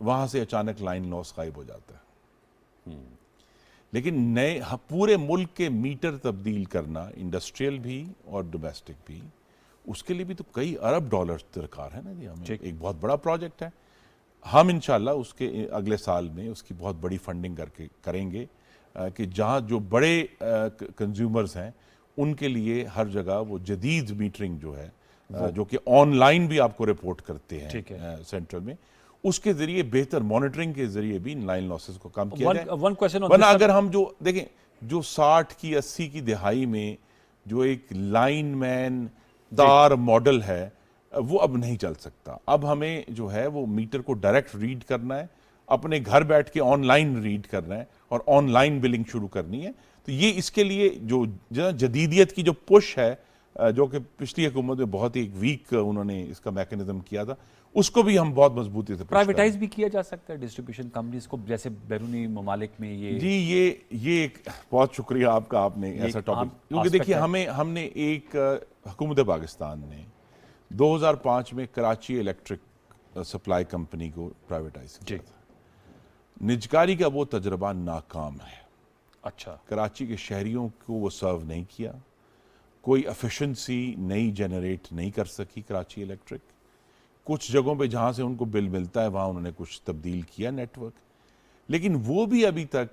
वहाँ से अचानक लाइन लॉस गायब हो जाता है। लेकिन नए पूरे मुल्क के मीटर तब्दील करना, इंडस्ट्रियल भी और डोमेस्टिक भी, उसके लिए भी तो कई अरब डॉलर दरकार है ना जी। हमें एक बहुत बड़ा प्रोजेक्ट है। हम इंशाल्लाह उसके अगले साल में उसकी बहुत बड़ी फंडिंग करके करेंगे कि जहाँ जो बड़े कंज्यूमर्स हैं उनके लिए हर जगह वो जदीद मीटरिंग जो है, जो कि ऑनलाइन भी आपको रिपोर्ट करते हैं सेंट्रल में, उसके जरिए बेहतर मॉनिटरिंग के जरिए भी लाइन लॉसेस को कम किया जाए। वरना अगर हम जो देखें, जो 60 की 80 की दिहाई में जो एक लाइन मैन तार मॉडल है वो अब नहीं चल सकता। अब हमें जो है वो मीटर को डायरेक्ट रीड करना है, अपने घर बैठ के ऑनलाइन रीड करना है और ऑनलाइन बिलिंग शुरू करनी है। तो ये इसके लिए जो जदीदियत की जो पुश है, जो कि पिछली हुकूमत में बहुत ही वीक उन्होंने इसका मैकेनिज्म किया था, उसको भी हम बहुत मजबूती से प्राइवेटाइज भी किया जा सकता है डिस्ट्रीब्यूशन कंपनीज को, जैसे बैरूनी ममालिक में ये। जी, ये एक बहुत शुक्रिया आपका, आपने ऐसा टॉपिक, क्योंकि देखिए हमने एक हुकूमत पाकिस्तान ने 2005 में कराची इलेक्ट्रिक सप्लाई कंपनी को प्राइवेटाइज किया था। निजकारी का वो तजर्बा नाकाम है। अच्छा, कराची के शहरियों को वो सर्व नहीं किया, कोई एफिशिएंसी नई जनरेट नहीं कर सकी कराची इलेक्ट्रिक। कुछ जगहों पे जहाँ से उनको बिल मिलता है वहाँ उन्होंने कुछ तब्दील किया नेटवर्क, लेकिन वो भी अभी तक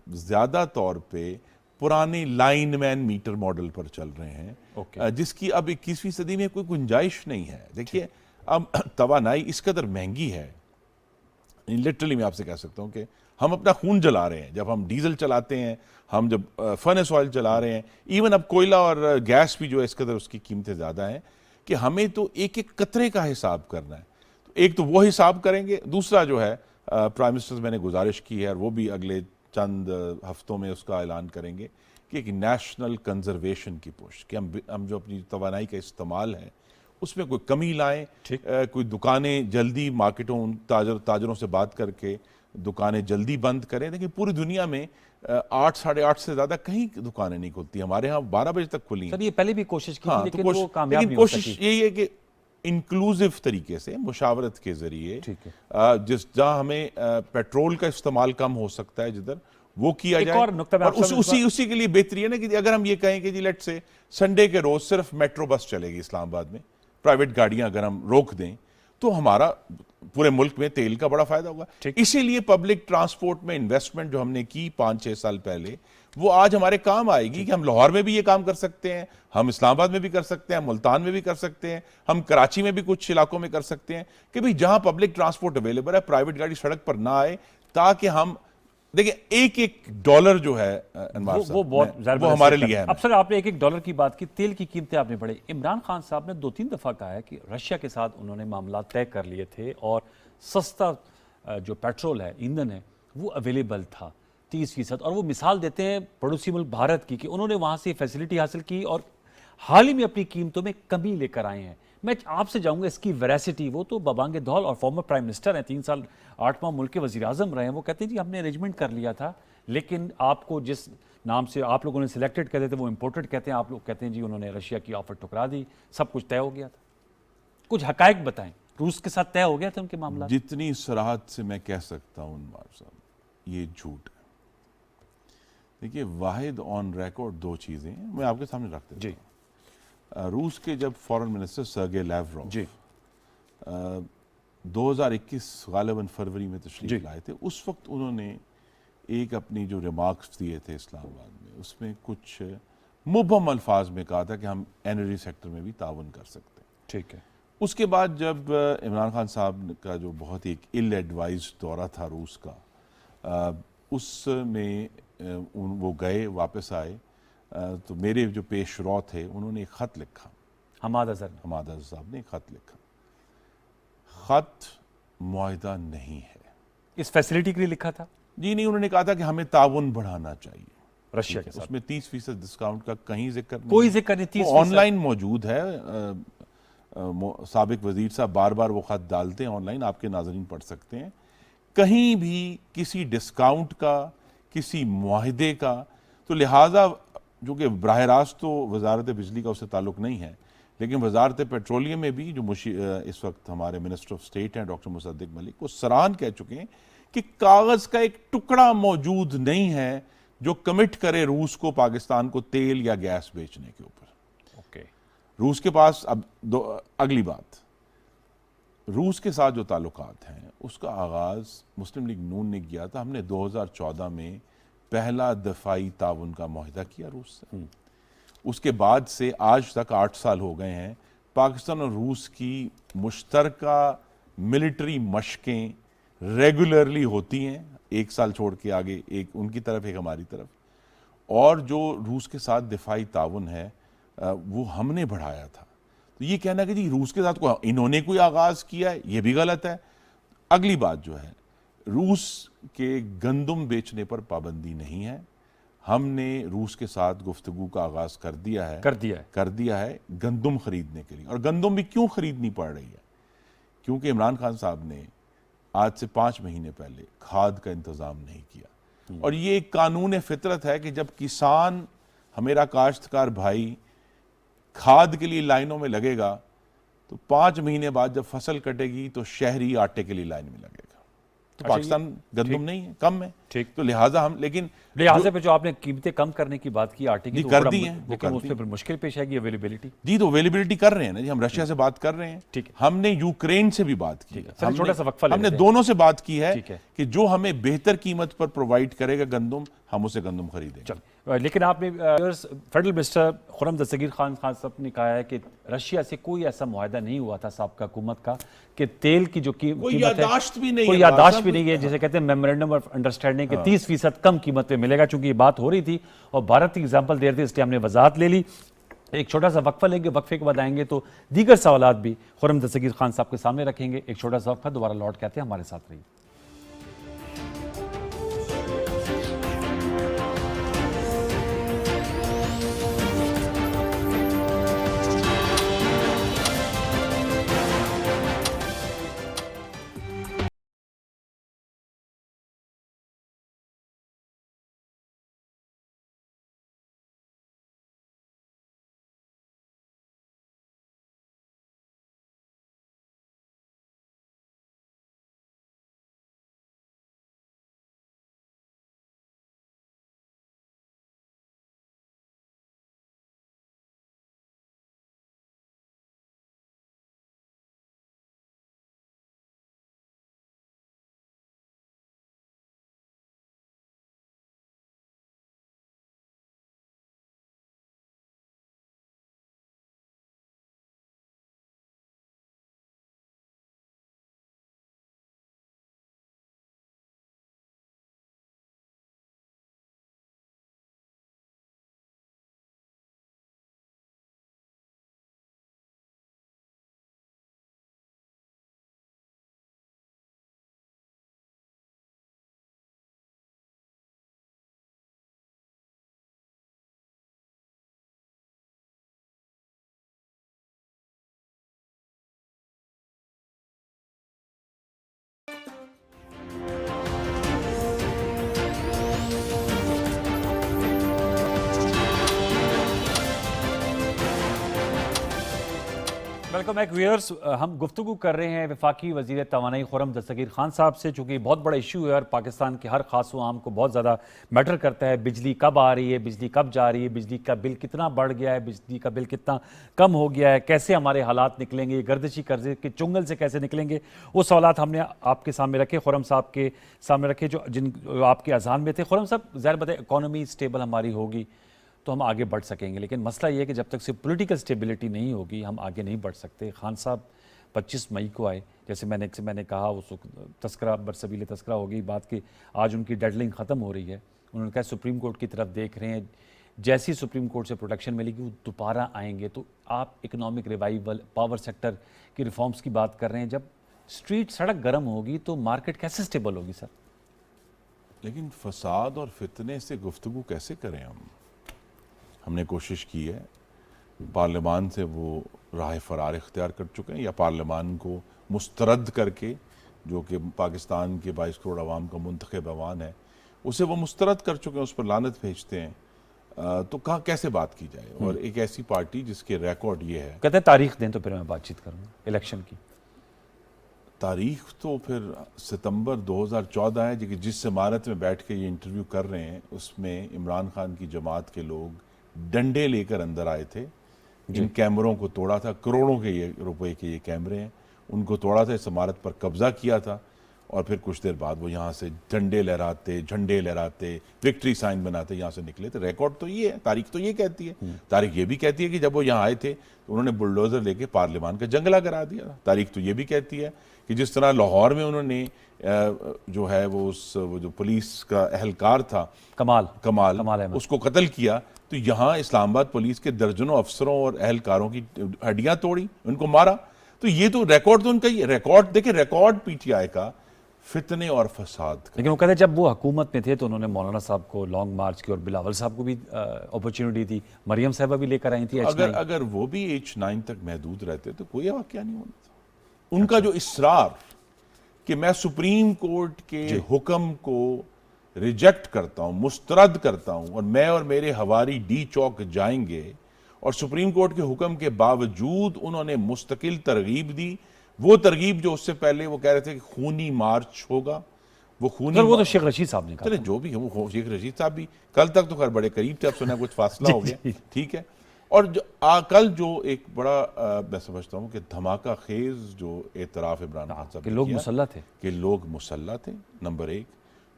ज़्यादा तौर पे पुराने लाइनमैन मीटर मॉडल पर चल रहे हैं, जिसकी अब 21वीं सदी में कोई गुंजाइश नहीं है। देखिए, अब तवानाई इस कदर महंगी है, लिटरली मैं आपसे कह सकता हूँ कि हम अपना खून जला रहे हैं जब हम डीजल चलाते हैं, हम जब फर्नेस ऑयल चला रहे हैं, इवन अब कोयला और गैस भी जो है इस कदर उसकी कीमतें ज़्यादा हैं कि हमें तो एक एक कतरे का हिसाब करना है। तो एक तो वो हिसाब करेंगे, दूसरा जो है प्राइम मिनिस्टर से मैंने गुजारिश की है और वो भी अगले चंद हफ्तों में उसका ऐलान करेंगे कि एक नेशनल कंजर्वेशन की पुश, कि हम जो अपनी तवानाई का इस्तेमाल है उसमें कोई कमी लाएं, कोई दुकानें जल्दी मार्केटों ताजरों से बात करके दुकानें जल्दी बंद करें। देखिए, पूरी दुनिया में 8 साढ़े 8 से ज़्यादा कहीं दुकानें नहीं खुलती, हमारे यहाँ 12 बजे तक खुली हैं। ये पहले भी कोशिश की, लेकिन तो वो कामयाब नहीं हो सकी। कोशिश यही है कि इंक्लूसिव तरीके से, मुशावरत के जरिए, जहाँ हमें पेट्रोल का इस्तेमाल कम हो सकता है जिधर, वो किया जाए। और उसी के लिए बेहतरी है ना कि अगर हम ये कहें कि जी लेट से संडे के रोज सिर्फ मेट्रो बस चलेगी इस्लामाबाद में, प्राइवेट गाड़ियां अगर हम रोक दें तो हमारा पूरे मुल्क में तेल का बड़ा फायदा होगा। इसीलिए पब्लिक ट्रांसपोर्ट में इन्वेस्टमेंट जो हमने की 5-6 साल पहले, वो आज हमारे काम आएगी कि हम लाहौर में भी ये काम कर सकते हैं, हम इस्लामाबाद में भी कर सकते हैं, मुल्तान में भी कर सकते हैं, हम कराची में भी कुछ इलाकों में कर सकते हैं कि भाई जहां पब्लिक ट्रांसपोर्ट अवेलेबल है, प्राइवेट गाड़ी सड़क पर ना आए, ताकि हम देखिए एक डॉलर जो है वो बहुत वो हमारे लिए है। अब सर, आपने एक डॉलर की बात की, तेल की कीमतें आपने बढ़े। इमरान खान साहब ने 2-3 दफा कहा है कि रशिया के साथ उन्होंने मामला तय कर लिए थे और सस्ता जो पेट्रोल है, ईंधन है, वो अवेलेबल था 30%। और वो मिसाल देते हैं पड़ोसी मुल्क भारत की कि उन्होंने वहां से फैसिलिटी हासिल की और हाल ही में अपनी कीमतों में कमी लेकर आए हैं। मैं आपसे जाऊंगा इसकी वेरासिटी। वो तो बबांगे दौल और फॉर्मर प्राइम मिनिस्टर हैं, 3 साल 8 माह मुल्क के वजीर आजम रहे हैं। वो कहते हैं जी हमने अरेंजमेंट कर लिया था, लेकिन आपको जिस नाम से आप लोगों ने सिलेक्टेड कहते थे वो इम्पोर्टेड कहते हैं, आप लोग कहते हैं जी उन्होंने रशिया की ऑफर ठुकरा दी, सब कुछ तय हो गया था। कुछ हकायक बताएं, रूस के साथ तय हो गया था उनके मामला? जितनी सराहत से मैं कह सकता हूँ अनवर साहब, ये झूठ है। देखिए, वाहिद ऑन रिकॉर्ड दो चीज़ें हैं, मैं आपके सामने रख देता जी हूँ। रूस के जब फॉरेन मिनिस्टर सर्गे लैवरोव जी 2021 गालिबन फरवरी में जी तशरीफ लाए थे, उस वक्त उन्होंने एक अपनी जो रिमार्क्स दिए थे इस्लामाबाद में, उसमें कुछ मुबहम अल्फाज में कहा था कि हम एनर्जी सेक्टर में भी ताउन कर सकते हैं। ठीक है। उसके बाद जब इमरान खान साहब का जो बहुत ही एक इल एडवाइज दौरा था रूस का, उसमें वो गए, वापस आए, तो मेरे जो पेशरो थे उन्होंने एक ख़त लिखा, हमाद अजहर ने। हमाद अजहर साहब ने एक ख़त लिखा। ख़त मुआहिदा नहीं है। इस फैसिलिटी के लिए लिखा था जी नहीं, उन्होंने कहा था कि हमें ताउन बढ़ाना चाहिए रशिया के साथ। उसमें 30% डिस्काउंट का कहीं जिक्र नहीं कोई है। जिक्र नहीं, वो 30%। ऑनलाइन मौजूद है। साबिक वजीर साहब बार बार वो खत डालते हैं ऑनलाइन, आपके नाजरीन पढ़ सकते हैं। कहीं भी किसी डिस्काउंट का, किसी मुआहदे का, तो लिहाजा जो कि बराह रास्त तो वजारत बिजली का उससे ताल्लुक़ नहीं है, लेकिन वजारत पेट्रोलियम में भी जो इस वक्त हमारे मिनिस्टर ऑफ स्टेट हैं डॉक्टर मुसद्दिक मलिक, वो सराहन कह चुके हैं कि कागज़ का एक टुकड़ा मौजूद नहीं है जो कमिट करे रूस को पाकिस्तान को तेल या गैस बेचने के ऊपर। ओके। रूस के पास अब अगली बात, रूस के साथ जो ताल्लुकात हैं उसका आगाज़ मुस्लिम लीग नून ने किया था। हमने 2014 में पहला दफाई ताउन का मुआहिदा किया रूस से। उसके बाद से आज तक 8 साल हो गए हैं। पाकिस्तान और रूस की मुश्तरका मिलिट्री मशकें रेगुलरली होती हैं, एक साल छोड़ के आगे, एक उनकी तरफ एक हमारी तरफ। और जो रूस के साथ दिफाई ताउन है वो हमने बढ़ाया था। तो ये कहना कि जी रूस के साथ इन्होंने कोई आगाज़ किया है, ये भी गलत है। अगली बात जो है, रूस के गंदम बेचने पर पाबंदी नहीं है। हमने रूस के साथ गुफ्तगू का आगाज़ कर दिया है गंदम खरीदने के लिए। और गंदम भी क्यों खरीदनी पड़ रही है? क्योंकि इमरान खान साहब ने आज से 5 महीने पहले खाद का इंतज़ाम नहीं किया। और ये एक कानून फितरत है कि जब किसान, हमेरा काश्तकार भाई खाद के लिए लाइनों में लगेगा, तो 5 महीने बाद जब फसल कटेगी तो शहरी आटे के लिए लाइन में लगेगा। तो अच्छा, पाकिस्तान गंदम नहीं है, कम है। ठीक। तो लिहाजा हम, लेकिन लिहाजा पे जो आपने कीमतें कम करने की बात की आटे की, जी तो कर बड़ा दी हैं, वो लेकिन कर उस दी पर मुश्किल पेश आएगी अवेलेबिलिटी। जी, तो अवेलेबिलिटी कर रहे हैं ना जी, हम रशिया से बात कर रहे हैं, ठीक है। हमने यूक्रेन से भी बात की है, सर छोटा सा वक्फा ले हमने लेते हैं। दोनों से बात की है ठीक है। कि जो हमें बेहतर कीमत पर प्रोवाइड करेगा गंदम, हम उसे गंदम खरीदेंगे। चल, लेकिन आपने फेडरल मिनिस्टर खुर्रम दस्तगीर खान साहब ने कहा है कि रशिया से कोई ऐसा मुआहदा नहीं हुआ था साबिक़ा हुकूमत का कि तेल की जो कीमत है, यादाश्त भी नहीं कोई है, यादाश्त भी नहीं है, जिसे कहते हैं मेमोरेंडम ऑफ अंडरस्टैंडिंग के 30% कम कीमत पे मिलेगा। चूंकि ये बात हो रही थी और भारत की एग्जाम्पल दे रही थी, इसलिए हमने वजाहत ले ली। एक छोटा सा वक्फा लेंगे, वक्फे के बाद आएंगे तो दीगर सवालात भी खुर्रम दस्तगीर खान साहब के सामने रखेंगे। एक छोटा सा वक्फा, दोबारा लौट के आते हैं, हमारे साथ रहिए। Welcome back viewers. हम गुफ्तगू कर रहे हैं वफाकी वज़ीर तवानाई खुर्रम दस्तगीर खान साहब से, चूँकि बहुत बड़ा इशू है और पाकिस्तान के हर खास व आम को बहुत ज़्यादा मैटर करता है। बिजली कब आ रही है, बिजली कब जा रही है, बिजली का बिल कितना बढ़ गया है, बिजली का बिल कितना कम हो गया है, कैसे हमारे हालात निकलेंगे, गर्दिशी कर्जे के चुंगल से कैसे निकलेंगे, वो सवालात हमने आपके सामने रखे, खुर्रम साहब के सामने रखे जो आपके अज़हान में थे। खुर्रम साहब, ज़ाहिर बात है इकॉनमी स्टेबल हमारी होगी तो हम आगे बढ़ सकेंगे, लेकिन मसला ये है कि जब तक से पॉलिटिकल स्टेबिलिटी नहीं होगी हम आगे नहीं बढ़ सकते। खान साहब 25 मई को आए, जैसे मैंने कहा उस तस्करा बरसबील तस्करा हो गई बात कि आज उनकी डेडलाइन ख़त्म हो रही है। उन्होंने कहा सुप्रीम कोर्ट की तरफ देख रहे हैं, जैसी सुप्रीम कोर्ट से प्रोटेक्शन मिलेगी वो दोबारा आएंगे। तो आप इकनॉमिक रिवाइवल, पावर सेक्टर की रिफॉर्म्स की बात कर रहे हैं। जब स्ट्रीट सड़क गर्म होगी तो मार्केट कैसे स्टेबल होगी सर? लेकिन फसाद और फितने से गुफ्तगू कैसे करें हमने कोशिश की है, पार्लियामान से वो राह फरार इख्तियार कर चुके हैं, या पार्लियामान को मुस्तरद करके, जो कि पाकिस्तान के 22 करोड़ आवाम का मुंतखब ऐवान है, उसे वो मुस्तरद कर चुके हैं, उस पर लानत भेजते हैं। तो कहाँ कैसे बात की जाए? और एक ऐसी पार्टी जिसके रिकॉर्ड ये है, कहते हैं तारीख दें तो फिर मैं बातचीत करूँगा इलेक्शन की। तारीख तो फिर सितंबर 2014 है, जो कि जिस इमारत में बैठ के ये इंटरव्यू कर रहे हैं उसमें इमरान खान की जमात के लोग डंडे लेकर अंदर आए थे। इन कैमरों को तोड़ा था, करोड़ों के ये रुपए के ये कैमरे हैं, उनको तोड़ा था, इस इमारत पर कब्जा किया था, और फिर कुछ देर बाद वो यहाँ से डंडे लहराते, झंडे लहराते, विक्ट्री साइन बनाते यहाँ से निकले थे। रिकॉर्ड तो ये है, तारीख तो ये कहती है। तारीख ये भी कहती है कि जब वो यहाँ आए थे तो उन्होंने बुलडोजर लेके पार्लियामान का जंगला करा दिया। तारीख तो ये भी कहती है कि जिस तरह लाहौर में उन्होंने जो है वो जो पुलिस का एहलकार था कमाल उसको कत्ल किया, तो यहाँ इस्लामाबाद पुलिस के दर्जनों अफसरों और एहलकारों की हड्डियां तोड़ी, उनको मारा। तो ये तो रिकॉर्ड तो उनका, रिकॉर्ड देखिए, रिकॉर्ड पीटीआई का फितने और फसाद का। लेकिन वो कहते हैं जब वो हुकूमत में थे तो उन्होंने मौलाना साहब को लॉन्ग मार्च की और बिलावल साहब को भी अपॉर्चुनिटी दी, मरियम साहबा भी लेकर आई थी। अगर वो भी H9 तक महदूद रहते तो कोई वाकया नहीं होना था। उनका जो इसरार कि मैं सुप्रीम कोर्ट के हुक्म को रिजेक्ट करता हूं, मुस्तरद करता हूं, और मैं और मेरे हवारी डी चौक जाएंगे, और सुप्रीम कोर्ट के हुक्म के बावजूद उन्होंने मुस्तकिल तरगीब दी। वो तरगीब जो उससे पहले वो कह रहे थे कि खूनी मार्च होगा, वो खूनी, वो तो शेख रशीद साहब ने कहा। चले जो भी है, वो शेख रशीद साहब भी कल तक तो खैर बड़े करीब थे, अब सुना कुछ फासला हो गया, ठीक है। और कल जो एक बड़ा मैं समझता हूँ कि धमाका खेज जो एतराफ़ इमरान खान साहब कि लोग मुसल्ला थे, कि लोग मुसल्ला थे, नंबर एक।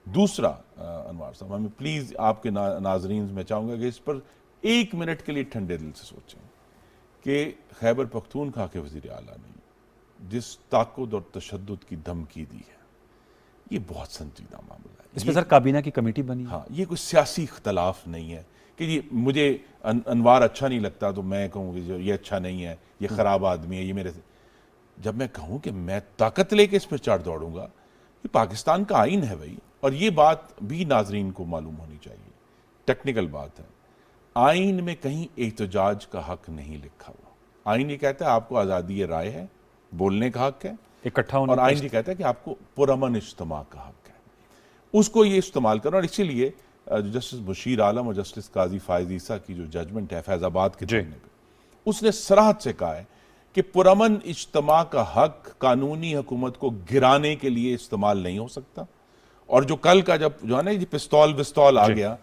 दूसरा, अनवार साहब, हमें प्लीज़ आपके नाजरीन मैं चाहूँगा कि इस पर 1 मिनट के लिए ठंडे दिल से सोचें कि खैबर पख्तूनख्वा के वज़ीर आला ने जिस ताक़ुद और तशद्दुद की धमकी दी है, ये बहुत संजीदा मामला है। इसमें सर काबीना की कमेटी बनी। हाँ, ये कोई सियासी इख्तलाफ नहीं है कि ये मुझे अनवार अच्छा नहीं लगता तो मैं कहूँ कि ये अच्छा नहीं है, ये ख़राब आदमी है, ये मेरे से। जब मैं कहूँ कि मैं ताकत लेके इस पर चढ़ दौड़ूंगा, ये पाकिस्तान का आइन है भाई, और ये बात भी नाजरीन को मालूम होनी चाहिए, टेक्निकल बात है। आइन में कहीं एहतजाज का हक नहीं लिखा हुआ। आइन ये कहता है आपको आज़ादी राय है, बोलने का हक है, इकट्ठा होने, और आइन ये कहता है कि आपको पुरअमन इज्तिमा का हक है, उसको ये इस्तेमाल करना। और इसीलिए जस्टिस बशीर आलम और जस्टिस काजी फायज ईसा की जो जजमेंट है फैजाबाद के मामले पे, उसने सराहत से कहा है कि पुरअमन इज्तिमा का हक कानूनी हुकूमत को गिराने के लिए इस्तेमाल नहीं हो सकता। और जो कल का जो है ना, ये पिस्तौल विस्तौल आ गया,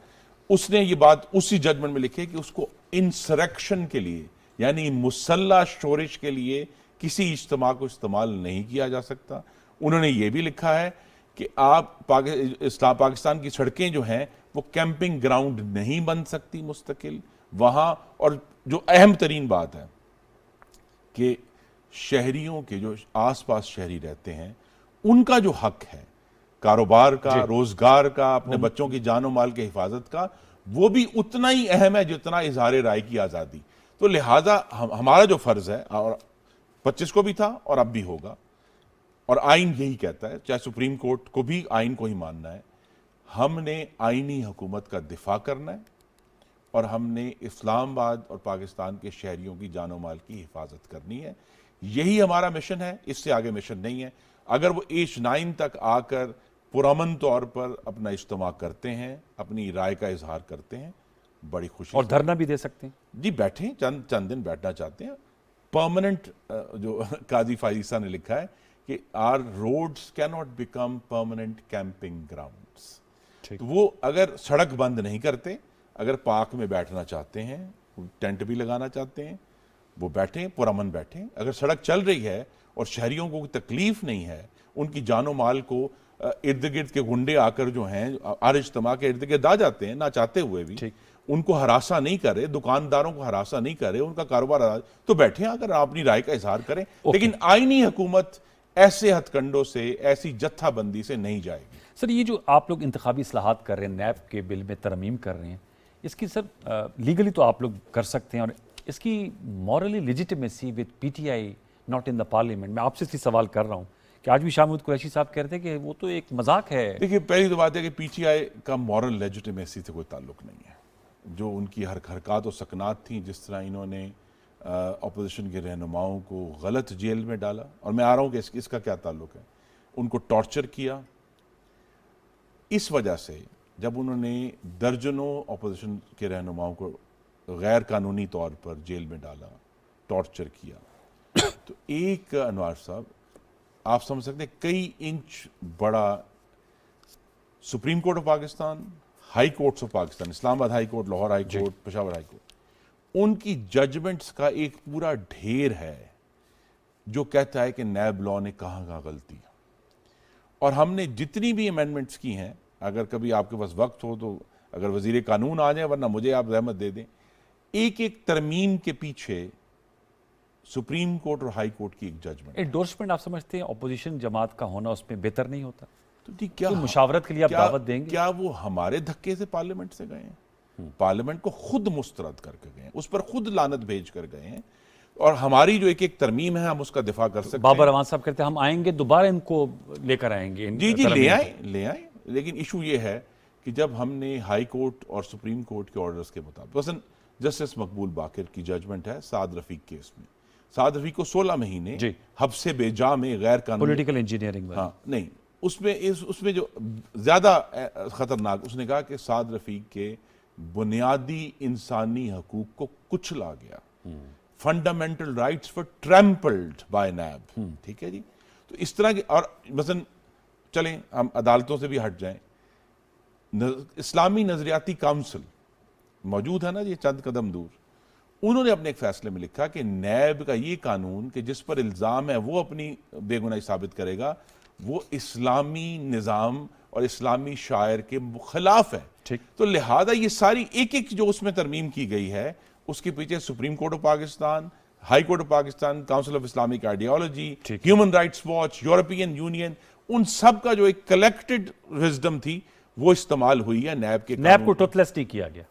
उसने ये बात उसी जजमेंट में लिखी है कि उसको इंसरेक्शन के लिए, यानी मुसल्ला शोरिश के लिए किसी इज्तिमा को इस्तेमाल नहीं किया जा सकता। उन्होंने ये भी लिखा है कि आप पाकिस्तान की सड़कें जो हैं वो कैंपिंग ग्राउंड नहीं बन सकती मुस्तकिल वहां। और जो अहम तरीन बात है कि शहरियों के जो आसपास शहरी रहते हैं उनका जो हक है कारोबार का, रोजगार का, अपने बच्चों की जानो माल की हिफाजत का, वो भी उतना ही अहम है जितना इजहार राय की आज़ादी। तो लिहाजा हमारा जो फर्ज है, और 25 को भी था और अब भी होगा, और आइन यही कहता है, चाहे सुप्रीम कोर्ट को भी आइन को ही मानना है, हमने आइनी हुकूमत का दिफा करना है, और हमने इस्लामाबाद और पाकिस्तान के शहरियों की जानो माल की हिफाजत करनी है। यही हमारा मिशन है, इससे आगे मिशन नहीं है। अगर वो H9 तक आकर पुरअमन तौर पर अपना इज्तिमा करते हैं, अपनी राय का इजहार करते हैं, बड़ी खुशी। और धरना भी दे सकते हैं जी, बैठे, चंद दिन बैठना चाहते हैं, परमानेंट जो काजी फाइसा ने लिखा है कि our roads can not become permanent camping grounds. ठीक। तो वो अगर सड़क बंद नहीं करते, अगर पार्क में बैठना चाहते हैं, टेंट भी लगाना चाहते हैं, वो बैठें, पुरअमन बैठें। अगर सड़क चल रही है और शहरियों को कोई तकलीफ नहीं है, उनकी जानो माल को इर्द गिर्द के गुंडे आकर जो हैं आर इज्तिमा के इर्द गिर्द आ जाते हैं ना चाहते हुए भी, ठीक। उनको हरासा नहीं करे, दुकानदारों को हरासा नहीं करे, उनका कारोबार तो बैठे अगर अपनी राय का इजहार करें। लेकिन आईनी हुकूमत ऐसे हथकंडों से, ऐसी जत्थाबंदी से नहीं जाएगी। सर, ये जो आप लोग इंतखाबी इस्लाहात कर रहे हैं, नैब के बिल में तरमीम कर रहे हैं, इसकी सर लीगली तो आप लोग कर सकते हैं, और इसकी morally legitimacy with PTI not in the parliament, मैं आपसे इसलिए सवाल कर रहा हूँ कि आज भी शाहमूद कुरैशी साहब कह रहे थे कि वो तो एक मजाक है। देखिए, पहली तो बात है कि पीटीआई का मॉरल लेजिटिमेसी से कोई ताल्लुक नहीं है। जो उनकी हरकत और सकनात थी, जिस तरह इन्होंने अपोजिशन के रहनुमाओं को गलत जेल में डाला, और मैं आ रहा हूँ कि इसका क्या ताल्लुक है, उनको टॉर्चर किया, इस वजह से जब उन्होंने दर्जनों अपोजिशन के रहनुमाओं को गैर कानूनी तौर पर जेल में डाला, टॉर्चर किया, तो एक अनवार साहब आप समझ सकते हैं कई इंच बड़ा supreme court of Pakistan, high courts of Pakistan, Islamabad high court, Lahore high court, Peshawar high court, उनकी जजमेंट्स का एक पूरा ढेर है जो कहता है कि नैब लॉ ने कहाँ गलती है। और हमने जितनी भी अमेंडमेंट्स की हैं, अगर कभी आपके पास वक्त हो तो अगर वजीर कानून आ जाए, वरना मुझे आप रहमत दे दें, एक एक तरमीम के पीछे सुप्रीम कोर्ट और हाई कोर्ट की एक जजमेंट। एंडोर्समेंट आप समझते हैं अपोजिशन जमात का होना उसमें बेहतर नहीं होता? तो ठीक, क्या मुशावरत के लिए आप दावत देंगे? क्या वो हमारे धक्के से पार्लियामेंट से गए हैं? पार्लियामेंट को खुद मुस्तरद करके गए हैं, उस पर खुद लानत भेज कर गए हैं, और हमारी जो एक एक तरमीम है हम उसका दिफा कर सकते हैं। बाबर अवान साहब कहते हैं हम आएंगे, दोबारा इनको लेकर आएंगे। जी जी, ले आए। लेकिन इशू ये है कि जब हमने हाई कोर्ट और सुप्रीम कोर्ट के ऑर्डर्स के मुताबिक, वसन जस्टिस मकबूल बाकिर की जजमेंट है साद रफीक केस में, साद रफीक को 16 महीने हब्से बेजा में गैर कानूनी पॉलिटिकल इंजीनियरिंग, हाँ नहीं, उसमें जो ज्यादा खतरनाक, उसने कहा कि साद रफीक के बुनियादी इंसानी हकूक को कुचला गया, फंडामेंटल राइट्स वर ट्रैम्पल्ड बाय नैब। ठीक है जी। तो इस तरह के, और मसलन चलें हम अदालतों से भी हट जाएं, इस्लामी नजरियाती काउंसिल मौजूद है ना जी, चंद कदम दूर, उन्होंने अपने एक फैसले में लिखा कि नैब का ये कानून कि जिस पर इल्जाम है वो अपनी बेगुनाही साबित करेगा, वो इस्लामी निज़ाम और इस्लामी शायर के खिलाफ है। ठीक। तो लिहाजा ये सारी एक एक जो उसमें तरमीम की गई है, उसके पीछे supreme court of Pakistan, high court of Pakistan, council of Islamic ideology, human rights watch, European union, उन सब का जो एक कलेक्टेड विजडम थी वो इस्तेमाल हुई है नैब के। नैब को टोटलेस नहीं किया गया,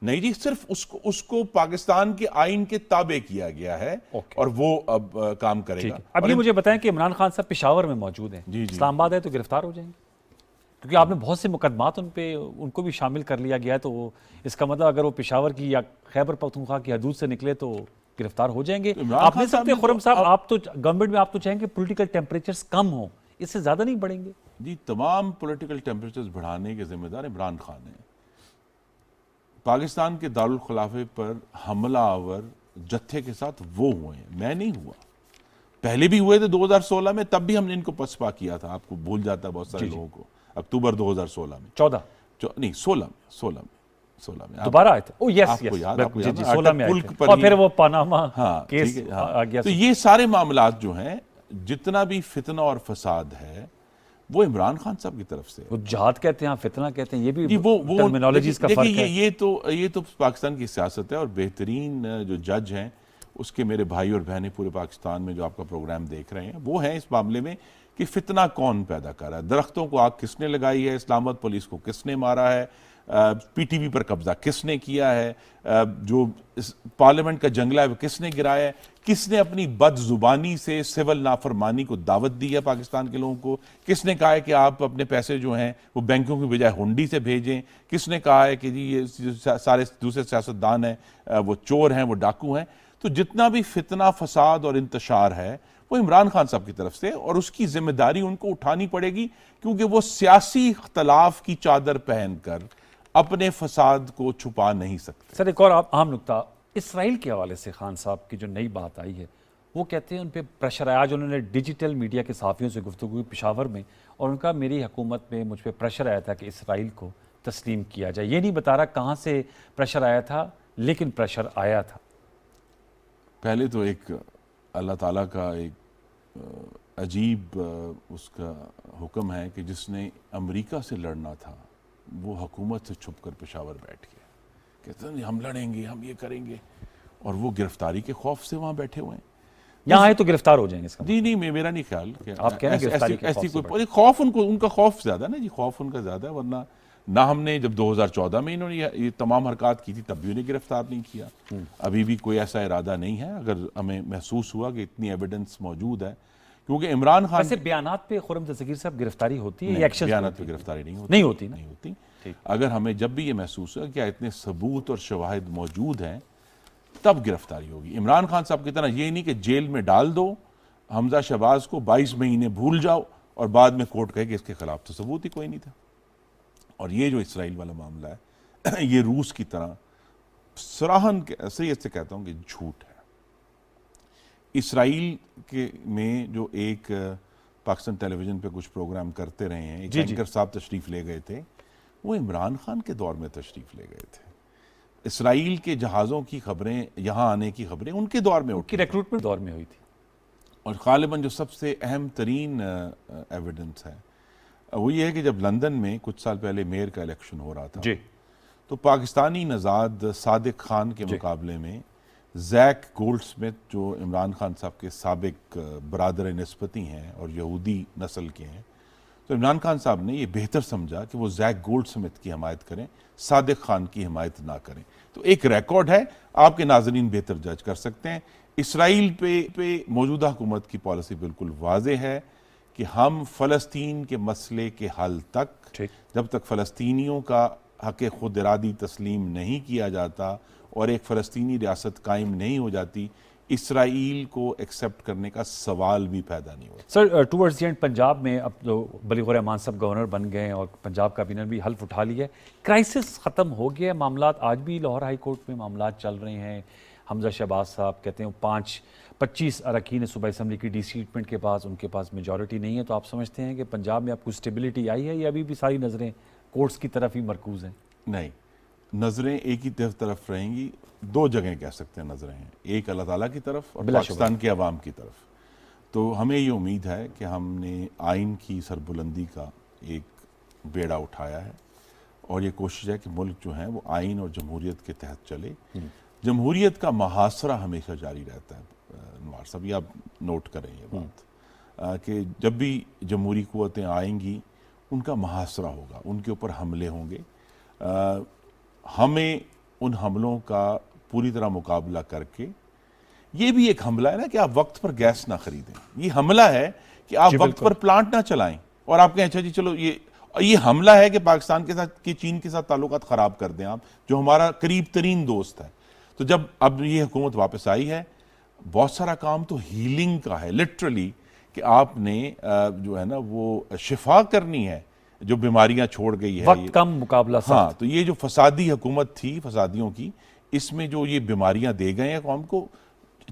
नहीं जी, सिर्फ उसको पाकिस्तान के आइन के ताबे किया गया है, और वो अब काम करेगा। अब ये मुझे बताएं कि इमरान खान साहब पेशावर में मौजूद हैं, इस्लामाबाद है तो गिरफ्तार हो जाएंगे? क्योंकि आपने बहुत से मुकदमात उनको भी शामिल कर लिया गया है, तो इसका मतलब अगर वो पेशावर की या खैबर पख्तूनख्वा की हदूद से निकले तो गिरफ्तार हो जाएंगे। आपने सकते खुर्रम साहब, आप तो गवर्नमेंट में आप तो चाहेंगे पॉलिटिकल टेम्परेचर्स कम हो, इससे ज्यादा नहीं बढ़ेंगे? जी, तमाम पॉलिटिकल टेम्परेचर्स बढ़ाने के जिम्मेदार इमरान खान है। पाकिस्तान के दारुल खिलाफे पर हमला आवर जत्थे के साथ वो हुए हैं, मैं नहीं हुआ। पहले भी हुए थे 2016 में, तब भी हमने इनको पसपा किया था, आपको भूल जाता है बहुत सारे लोगों को, अक्टूबर 2016 में, 16 में दोबारा आए थे। ओ यस, आपको याद, आपको याद, 16 में आए थे, और फिर वो पनामा केस आ गया। तो ये सारे मामलात जो हैं, जितना भी फितना और फसाद है, वो इमरान खान साहब की तरफ से। वो जहाद कहते हैं, फितना कहते हैं, ये भी वो टर्मिनोलॉजीज का फर्क है। ये तो पाकिस्तान की सियासत है, और बेहतरीन जो जज हैं उसके मेरे भाई और बहनें पूरे पाकिस्तान में जो आपका प्रोग्राम देख रहे हैं, वो हैं इस मामले में कि फितना कौन पैदा कर रहा है, दरख्तों को आग किसने लगाई है, इस्लामाबाद पुलिस को किसने मारा है, पीटीवी पर कब्जा किसने किया है, जो पार्लियामेंट का जंगला है वो किसने गिराया है, किसने अपनी बदजुबानी से सिविल नाफरमानी को दावत दी है पाकिस्तान के लोगों को, किसने कहा है कि आप अपने पैसे जो हैं वो बैंकों की बजाय हुंडी से भेजें, किसने कहा है कि जी ये सारे दूसरे सियासतदान हैं वो चोर हैं, वो डाकू हैं। तो जितना भी फितना फसाद और इंतशार है वो इमरान खान साहब की तरफ से, और उसकी जिम्मेदारी उनको उठानी पड़ेगी, क्योंकि वो सियासी इख्तलाफ की चादर पहनकर अपने फसाद को छुपा नहीं सकते। सर, एक और आम नुक्ता इसराइल के हवाले से खान साहब की जो नई बात आई है, वो कहते हैं उन पर प्रेशर आया। आज उन्होंने डिजिटल मीडिया के सहाफ़ियों से गुफ्तगू की पेशावर में, और उनका मेरी हुकूमत में मुझ पर प्रेशर आया था कि इसराइल को तस्लीम किया जाए। ये नहीं बता रहा कहाँ से प्रेशर आया था, लेकिन प्रेशर आया था। पहले तो एक अल्लाह ताला का एक अजीब उसका हुक्म है कि जिसने अमेरिका से लड़ना था वो हुकूमत से छुप कर पेशावर बैठ गया, कहते हैं हम लड़ेंगे, हम ये करेंगे, और वो गिरफ्तारी के खौफ से वहाँ बैठे हुए हैं। यहाँ आए तो गिरफ्तार हो जाएंगे इसका? नहीं, मेरा नहीं ख्याल कि आप कह रहे हैं गिरफ्तारी के ऐसी कोई खौफ उनका खौफ ज्यादा ना जी, खौफ उनका ज्यादा है। वरना ना हमने जब 2014 में इन्होंने ये तमाम हरकत की थी तब भी उन्हें गिरफ्तार नहीं किया। अभी भी कोई ऐसा इरादा नहीं है। अगर हमें महसूस हुआ कि इतनी एविडेंस मौजूद है, क्योंकि इमरान खान वैसे बयानात पे खुर्रम दस्तगीर साहब गिरफ्तारी होती है या एक्शन? बयानात पे गिरफ्तारी नहीं होती, नहीं होती। अगर हमें जब भी ये महसूस हुआ कि इतने सबूत और शवाहिद मौजूद हैं तब गिरफ्तारी होगी। इमरान खान साहब की तरह ये नहीं कि जेल में डाल दो हमजा शहबाज को, 22 महीने भूल जाओ और बाद में कोर्ट कहे कि इसके खिलाफ तो सबूत ही कोई नहीं था। और ये जो इसराइल वाला मामला है ये रूस की तरह सराहन के सैयद से कहता हूं कि झूठ है। इसराइल के में जो एक पाकिस्तान टेलीविजन पे कुछ प्रोग्राम करते रहे हैं, एक एंकर साहब तशरीफ ले गए थे, वो इमरान खान के दौर में तशरीफ ले गए थे। इसराइल के जहाज़ों की खबरें, यहाँ आने की खबरें उनके दौर में उठी, रिक्रूटमेंट दौर में हुई थी। और गालिबन जो सबसे अहम तरीन एविडेंस है वो ये है कि जब लंदन में कुछ साल पहले मेयर का इलेक्शन हो रहा था जी, तो पाकिस्तानी नज़ाद सादिक खान के मुकाबले में जैक गोल्डस्मिथ, जो इमरान खान साहब के साबिक बरादर निस्बती हैं और यहूदी नस्ल के हैं, तो इमरान खान साहब ने ये बेहतर समझा कि वो जैक गोल्डस्मिथ की हिमायत करें, सादिक खान की हिमायत ना करें। तो एक रिकॉर्ड है, आपके नाजरीन बेहतर जज कर सकते हैं। इसराइल पे मौजूदा हुकूमत की पॉलिसी बिल्कुल वाज़ेह है कि हम फ़लस्तीन के मसले के हल तक, जब तक फ़लस्तीनियों का हक़ खुद इरादी तस्लीम नहीं किया जाता और एक फ़लस्तीनी रियासत कायम नहीं हो जाती, इसराइल को एक्सेप्ट करने का सवाल भी पैदा नहीं होता। Sir, towards the end Punjab में अब तो बलीगौर रहमान साहब गवर्नर बन गए और पंजाब कैबिनेट भी हल्फ उठा लिया है, क्राइसिस ख़त्म हो गया है। मामलात आज भी लाहौर हाई कोर्ट में मामलात चल रहे हैं। हमजा शहबाज साहब कहते हैं 25 अरकान सूबाई असम्बली की डिसीटमेंट के पास, उनके पास मेजॉरिटी नहीं है। तो आप समझते हैं कि पंजाब में आपको स्टेबिलिटी आई है या अभी भी सारी नज़रें कोर्ट्स की तरफ ही मरकूज़ हैं? नहीं, नज़रें एक ही तरफ रहेंगी। दो जगह कह सकते हैं नज़रें हैं, एक अल्लाह ताला की तरफ और पाकिस्तान के अवाम की तरफ। तो हमें ये उम्मीद है कि हमने आइन की सरबुलंदी का एक बेड़ा उठाया है और ये कोशिश है कि मुल्क जो है वो आइन और जमहूरियत के तहत चले। जमहूरियत का मुहासरा हमेशा जारी रहता है नवार साहब, ये आप नोट करें ये बात कि जब भी जमहूरी क़ुव्वतें आएंगी उनका मुहासरा होगा, उनके ऊपर हमले होंगे। हमें उन हमलों का पूरी तरह मुकाबला करके, ये भी एक हमला है ना कि आप वक्त पर गैस ना खरीदें, ये हमला है कि आप वक्त पर प्लांट ना चलाएं और आप कहें अच्छा जी चलो, ये हमला है कि पाकिस्तान के साथ कि चीन के साथ ताल्लुकात ख़राब कर दें आप, जो हमारा करीब तरीन दोस्त है। तो जब अब ये हुकूमत वापस आई है, बहुत सारा काम तो हीलिंग का है, लिटरली, कि आपने जो है ना वो शिफा करनी है जो बीमारियां छोड़ गई है, वक्त कम मुकाबला सख्त। हाँ, तो ये जो फसादी हुकूमत थी, फसादियों की, इसमें जो ये बीमारियां दे गए हैं कौम को,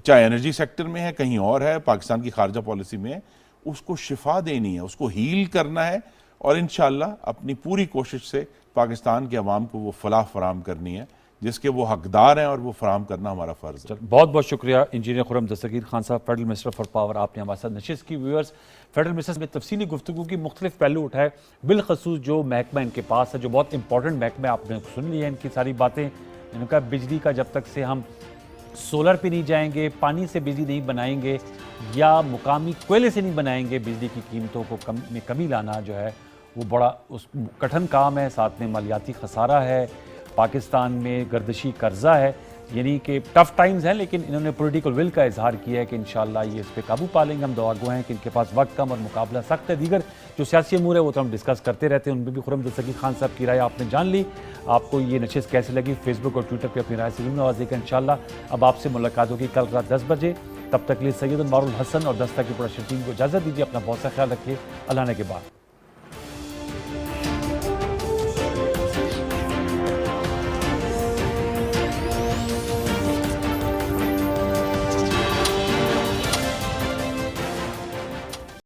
चाहे एनर्जी सेक्टर में है, कहीं और है, पाकिस्तान की खारजा पॉलिसी में है, उसको शिफा देनी है, उसको हील करना है और इंशाअल्लाह अपनी पूरी कोशिश से पाकिस्तान के अवाम को वो फलाह फराम करनी है जिसके वो हकदार हैं और वो फराम करना हमारा फ़र्ज़ है। बहुत बहुत शुक्रिया इंजीनियर खुर्रम दस्तगीर खान साहब, फेडरल मिनिस्टर फॉर पावर, आपने हमारे साथ नशिस्त की। व्यूअर्स, फेडरल मिनिस्टर में तफसीली गुफ्तगू की मुख्तलिफ पहलू उठाए, बिलखसूस जो महकमा इनके पास है, जो बहुत इंपॉर्टेंट महकमा, आपने सुन ली है इनकी सारी बातें। इनका बिजली का जब तक से हम सोलर पे नहीं जाएंगे, पानी से बिजली नहीं बनाएंगे या मुकामी कोयले से नहीं बनाएंगे, बिजली की कीमतों को कमी लाना जो है वो बड़ा उस कठिन काम है। साथ में मालियाती खसारा है, पाकिस्तान में गर्दिशी कर्जा है, यानी कि टफ टाइम्स हैं, लेकिन इन्होंने पॉलिटिकल विल का इजहार किया है कि इंशाअल्लाह ये इस पर काबू पा लेंगे। हम दुआगो हैं कि इनके पास वक्त कम और मुकाबला सख्त है। दीगर जो सियासी अमूर है वो तो हम डिस्कस करते रहते हैं, उनमें भी खुर्रम दस्तगीर खान साहब की राय आपने जान ली। आपको ये नशिस्त कैसी लगी, फेसबुक और ट्विटर पर अपनी राय से जरूर नवाजिएगा। इंशाअल्लाह अब आपसे मुलाकात होगी कल रात 10 बजे। तब तक लिए सैयद अनवारुल हसन और दस्तक की प्रोडक्शन टीम को इजाज़त दीजिए। अपना बहुत सा ख्याल रखिए। अल्लाह ने के बाद।